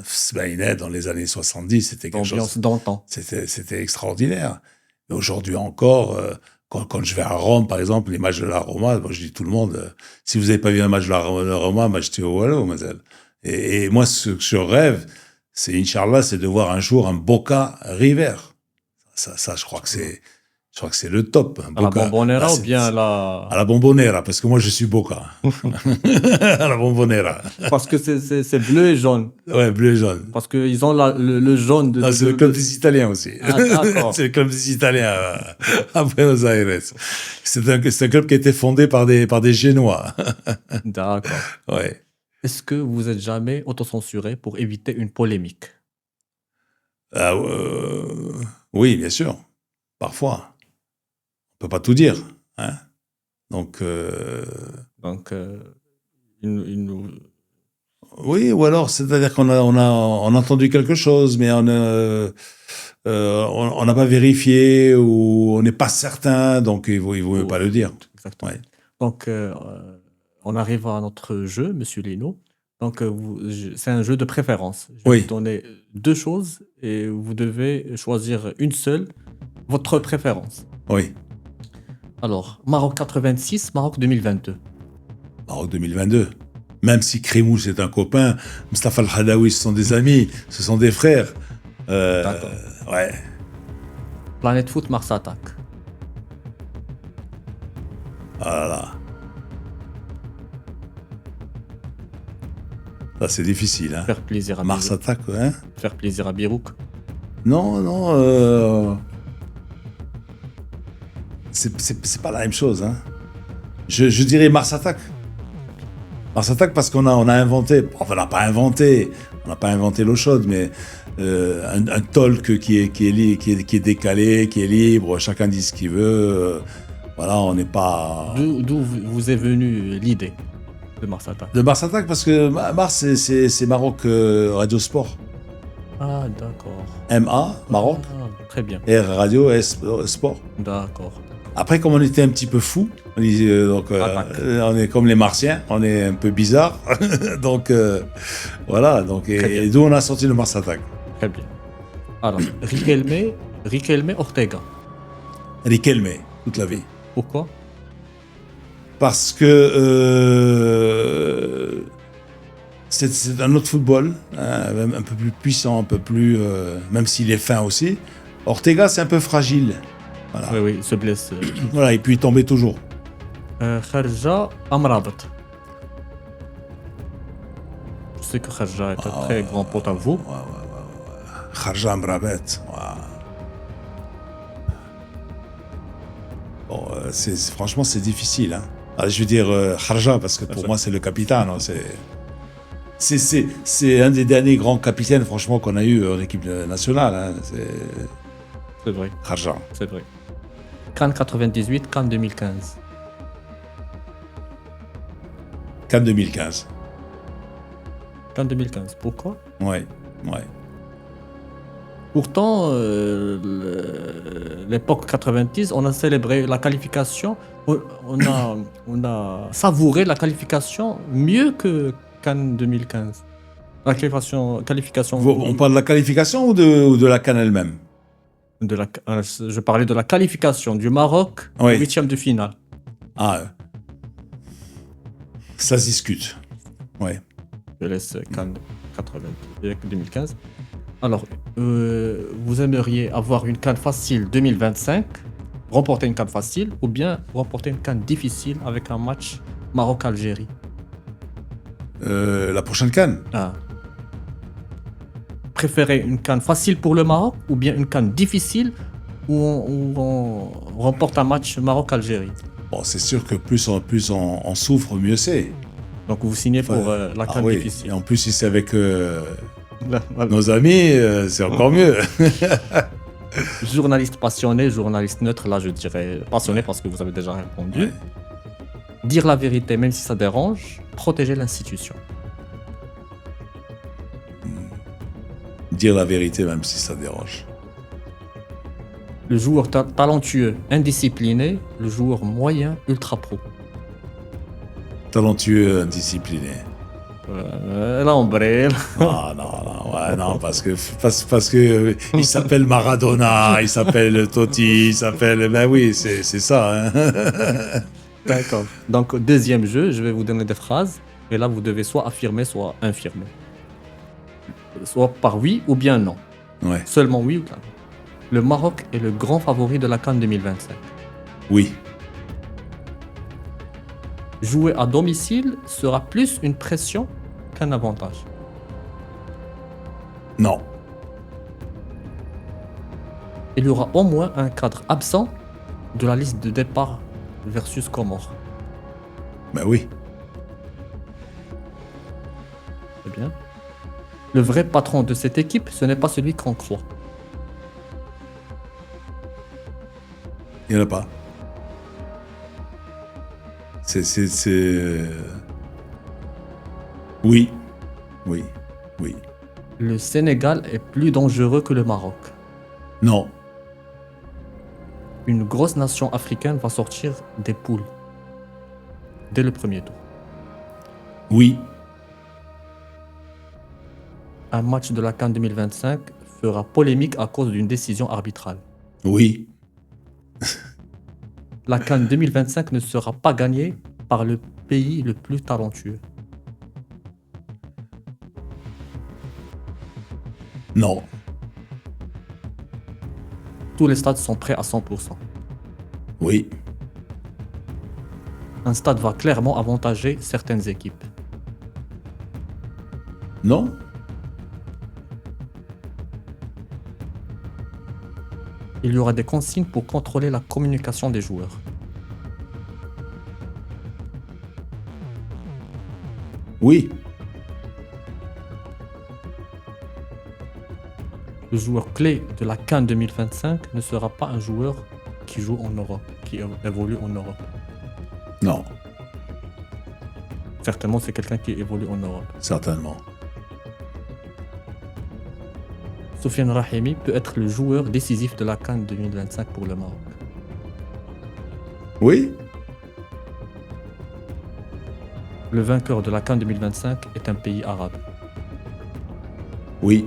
[SPEAKER 2] Sbaïnet dans les années 70, c'était quelque chose.
[SPEAKER 1] D'antan.
[SPEAKER 2] C'était extraordinaire. Et aujourd'hui encore, quand je vais à Rome, par exemple, les matchs de la Roma, moi, je dis tout le monde, si vous n'avez pas vu un match de la Roma, achetez au Wallo, mademoiselle. Et moi, ce que je rêve, c'est, Inch'Allah, c'est de voir un jour un Boca River. Ça, je crois que c'est le top.
[SPEAKER 1] À la Bombonera ou bien à
[SPEAKER 2] la Bombonera, parce que moi, je suis Boca. À la Bombonera.
[SPEAKER 1] Parce que c'est bleu et jaune.
[SPEAKER 2] Ouais, bleu et jaune.
[SPEAKER 1] Parce qu'ils ont le jaune de...
[SPEAKER 2] c'est le club des Italiens aussi.
[SPEAKER 1] Ah, d'accord.
[SPEAKER 2] C'est le club des Italiens à Buenos Aires. C'est un club qui a été fondé par des Génois.
[SPEAKER 1] D'accord.
[SPEAKER 2] Ouais.
[SPEAKER 1] Est-ce que vous êtes jamais autocensuré pour éviter une polémique?
[SPEAKER 2] Oui, bien sûr. Parfois. On peut pas tout dire, hein. Donc, oui, ou alors, c'est-à-dire qu'on a entendu quelque chose, mais on n'a pas vérifié ou on n'est pas certain, donc il vaut pas le dire.
[SPEAKER 1] Exactement.
[SPEAKER 2] Ouais.
[SPEAKER 1] Donc, on arrive à notre jeu, Monsieur Lino. Donc, c'est un jeu de préférence. Je vais vous donner deux choses et vous devez choisir une seule, votre préférence.
[SPEAKER 2] Oui.
[SPEAKER 1] Alors, Maroc 86, Maroc 2022.
[SPEAKER 2] Maroc 2022. Même si Kremou, c'est un copain, Mustafa Al-Hadaoui, ce sont des amis, ce sont des frères.
[SPEAKER 1] D'accord.
[SPEAKER 2] Ouais.
[SPEAKER 1] Planète Foot, Mars Attack.
[SPEAKER 2] Voilà. Ça, c'est difficile, hein.
[SPEAKER 1] Faire plaisir à
[SPEAKER 2] Mars Attack, hein.
[SPEAKER 1] Faire plaisir à Birouk.
[SPEAKER 2] Non, c'est pas la même chose, hein. Je dirais Mars Attack. Mars Attack parce qu'on a inventé, enfin on n'a pas inventé l'eau chaude, mais un talk qui est décalé, qui est libre, chacun dit ce qu'il veut. Voilà, on n'est pas...
[SPEAKER 1] D'où vous est venue l'idée de Mars Attack?
[SPEAKER 2] De Mars Attack parce que Mars, c'est Maroc Radio Sport.
[SPEAKER 1] Ah, d'accord.
[SPEAKER 2] MA, Maroc.
[SPEAKER 1] Ah, très bien.
[SPEAKER 2] R Radio, S Sport.
[SPEAKER 1] D'accord.
[SPEAKER 2] Après, comme on était un petit peu fous, on est comme les Martiens, on est un peu bizarre. Donc, voilà. Donc, et d'où on a sorti le Mars Attack.
[SPEAKER 1] Très bien. Alors, Riquelme, Ortega.
[SPEAKER 2] Riquelme, toute la vie.
[SPEAKER 1] Pourquoi?
[SPEAKER 2] Parce que c'est un autre football, hein, un peu plus puissant, un peu plus... même s'il est fin aussi. Ortega, c'est un peu fragile. Voilà.
[SPEAKER 1] Oui, il se blesse.
[SPEAKER 2] Voilà, et puis il tombait toujours.
[SPEAKER 1] Kharja, Amrabat. Je sais que Kharja est un très grand pote à vous.
[SPEAKER 2] Kharja Amrabat. Bon, franchement, c'est difficile, hein. Alors, je veux dire Kharja, parce que pour moi, c'est le capitaine. Hein, c'est un des derniers grands capitaines, franchement, qu'on a eu en équipe nationale. Hein,
[SPEAKER 1] c'est vrai.
[SPEAKER 2] Kharja.
[SPEAKER 1] C'est vrai. Cannes 98, Cannes 2015.
[SPEAKER 2] Cannes 2015.
[SPEAKER 1] Cannes 2015. Pourquoi?
[SPEAKER 2] Ouais.
[SPEAKER 1] Pourtant, l'époque 90, on a célébré la qualification. On a savouré la qualification mieux que Cannes 2015. La qualification.
[SPEAKER 2] On parle de la qualification ou de la Cannes elle-même?
[SPEAKER 1] Je parlais de la qualification du Maroc au 8e de finale.
[SPEAKER 2] Ah, ça se discute. Ouais.
[SPEAKER 1] Je laisse CAN 2015. Alors, vous aimeriez avoir une CAN facile 2025, remporter une CAN facile, ou bien remporter une CAN difficile avec un match Maroc-Algérie?
[SPEAKER 2] La prochaine CAN.
[SPEAKER 1] Ah. Préférez une CAN facile pour le Maroc, ou bien une CAN difficile où on remporte un match Maroc-Algérie?
[SPEAKER 2] Bon, c'est sûr que plus on souffre, mieux c'est.
[SPEAKER 1] Donc vous signez pour la CAN
[SPEAKER 2] oui.
[SPEAKER 1] difficile.
[SPEAKER 2] Et en plus, si c'est avec
[SPEAKER 1] Voilà.
[SPEAKER 2] nos amis, c'est encore mieux.
[SPEAKER 1] Journaliste passionné, journaliste neutre, là je dirais passionné parce que vous avez déjà répondu.
[SPEAKER 2] Ouais.
[SPEAKER 1] Dire la vérité même si ça dérange, protéger l'institution.
[SPEAKER 2] Dire la vérité, même si ça dérange.
[SPEAKER 1] Le joueur talentueux, indiscipliné, le joueur moyen, ultra pro.
[SPEAKER 2] Talentueux, indiscipliné.
[SPEAKER 1] L'ombrelle.
[SPEAKER 2] Ah non, ouais, non, parce que il s'appelle Maradona, il s'appelle Totti, il s'appelle. Ben oui, c'est ça. Hein.
[SPEAKER 1] D'accord. Donc deuxième jeu, je vais vous donner des phrases, et là vous devez soit affirmer, soit infirmer. Soit par oui ou bien non.
[SPEAKER 2] Ouais.
[SPEAKER 1] Seulement oui ou non. Le Maroc est le grand favori de la CAN 2025.
[SPEAKER 2] Oui.
[SPEAKER 1] Jouer à domicile sera plus une pression qu'un avantage.
[SPEAKER 2] Non.
[SPEAKER 1] Il y aura au moins un cadre absent de la liste de départ versus Comores.
[SPEAKER 2] Ben oui.
[SPEAKER 1] C'est bien. Le vrai patron de cette équipe, ce n'est pas celui qu'on croit.
[SPEAKER 2] Il n'y en a pas. Oui. Oui. Oui.
[SPEAKER 1] Le Sénégal est plus dangereux que le Maroc.
[SPEAKER 2] Non.
[SPEAKER 1] Une grosse nation africaine va sortir des poules dès le premier tour.
[SPEAKER 2] Oui.
[SPEAKER 1] Un match de la CAN 2025 fera polémique à cause d'une décision arbitrale.
[SPEAKER 2] Oui.
[SPEAKER 1] La CAN 2025 ne sera pas gagnée par le pays le plus talentueux.
[SPEAKER 2] Non.
[SPEAKER 1] Tous les stades sont prêts à 100%.
[SPEAKER 2] Oui.
[SPEAKER 1] Un stade va clairement avantager certaines équipes.
[SPEAKER 2] Non.
[SPEAKER 1] Il y aura des consignes pour contrôler la communication des joueurs.
[SPEAKER 2] Oui.
[SPEAKER 1] Le joueur clé de la CAN 2025 ne sera pas un joueur qui joue en Europe, qui évolue en Europe.
[SPEAKER 2] Non.
[SPEAKER 1] Certainement, c'est quelqu'un qui évolue en Europe.
[SPEAKER 2] Certainement.
[SPEAKER 1] Soufiane Rahimi peut être le joueur décisif de la CAN 2025 pour le Maroc.
[SPEAKER 2] Oui.
[SPEAKER 1] Le vainqueur de la CAN 2025 est un pays arabe.
[SPEAKER 2] Oui.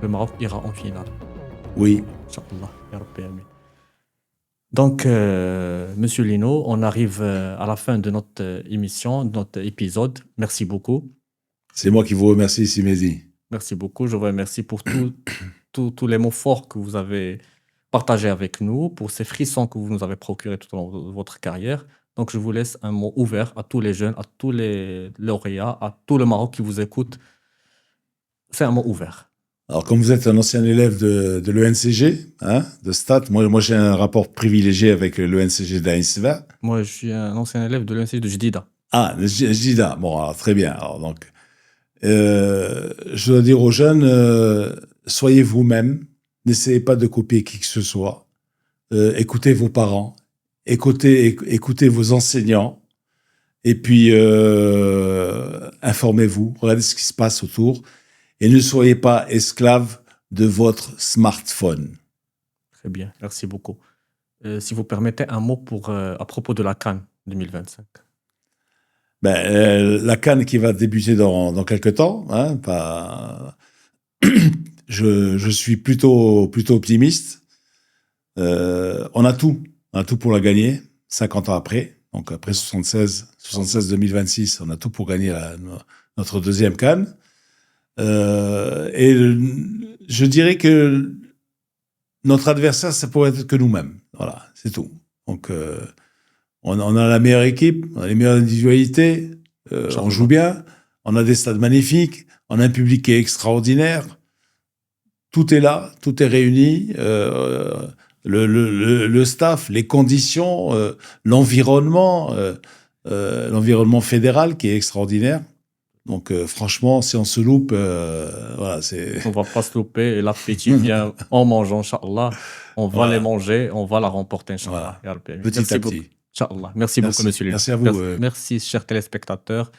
[SPEAKER 1] Le Maroc ira en finale.
[SPEAKER 2] Oui.
[SPEAKER 1] Inch'Allah, ya Rabbi, amin. Donc, Monsieur Lino, on arrive à la fin de notre émission, de notre épisode. Merci beaucoup.
[SPEAKER 2] C'est moi qui vous remercie, Simezi.
[SPEAKER 1] Merci beaucoup. Je vous remercie pour tous les mots forts que vous avez partagés avec nous, pour ces frissons que vous nous avez procurés tout au long de votre carrière. Donc, je vous laisse un mot ouvert à tous les jeunes, à tous les lauréats, à tout le Maroc qui vous écoute. C'est un mot ouvert.
[SPEAKER 2] Alors, comme vous êtes un ancien élève de l'ENCG, hein, de STAT, moi j'ai un rapport privilégié avec l'ENCG d'Aïsva.
[SPEAKER 1] Moi, je suis un ancien élève de l'ENCG de Jdida.
[SPEAKER 2] Ah, Jdida. Bon, alors, très bien. Alors, donc, je dois dire aux jeunes, soyez vous-même, n'essayez pas de copier qui que ce soit, écoutez vos parents, écoutez vos enseignants, et puis informez-vous, regardez ce qui se passe autour, et ne soyez pas esclave de votre smartphone.
[SPEAKER 1] Très bien, merci beaucoup. Si vous permettez un mot à propos de la CAN 2025.
[SPEAKER 2] La CAN qui va débuter dans quelques temps, hein, je suis plutôt optimiste. On a tout pour la gagner, 50 ans après. Donc après 2026, on a tout pour gagner notre deuxième CAN. Je dirais que notre adversaire, ça pourrait être que nous-mêmes. Voilà, c'est tout. Donc, on a la meilleure équipe, on a les meilleures individualités, on joue bien, on a des stades magnifiques, on a un public qui est extraordinaire. Tout est là, tout est réuni. Le staff, les conditions, l'environnement, l'environnement fédéral qui est extraordinaire. Donc, franchement, si on se loupe, voilà, c'est...
[SPEAKER 1] On va pas se louper et l'appétit vient en mangeant, Inch'Allah. On va les manger, on va la remporter, Inch'Allah.
[SPEAKER 2] Voilà.
[SPEAKER 1] Ya Rabbi.
[SPEAKER 2] Petit
[SPEAKER 1] Merci
[SPEAKER 2] à
[SPEAKER 1] beaucoup.
[SPEAKER 2] petit.
[SPEAKER 1] Inch'Allah. Merci beaucoup, monsieur Lulu.
[SPEAKER 2] Merci à vous.
[SPEAKER 1] Merci, chers téléspectateurs.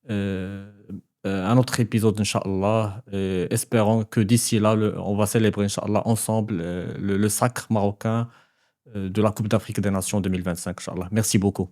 [SPEAKER 1] Un autre épisode, Inch'Allah. Espérons que d'ici là, on va célébrer, Inch'Allah, ensemble le sacre marocain de la Coupe d'Afrique des Nations 2025, Inch'Allah. Merci beaucoup.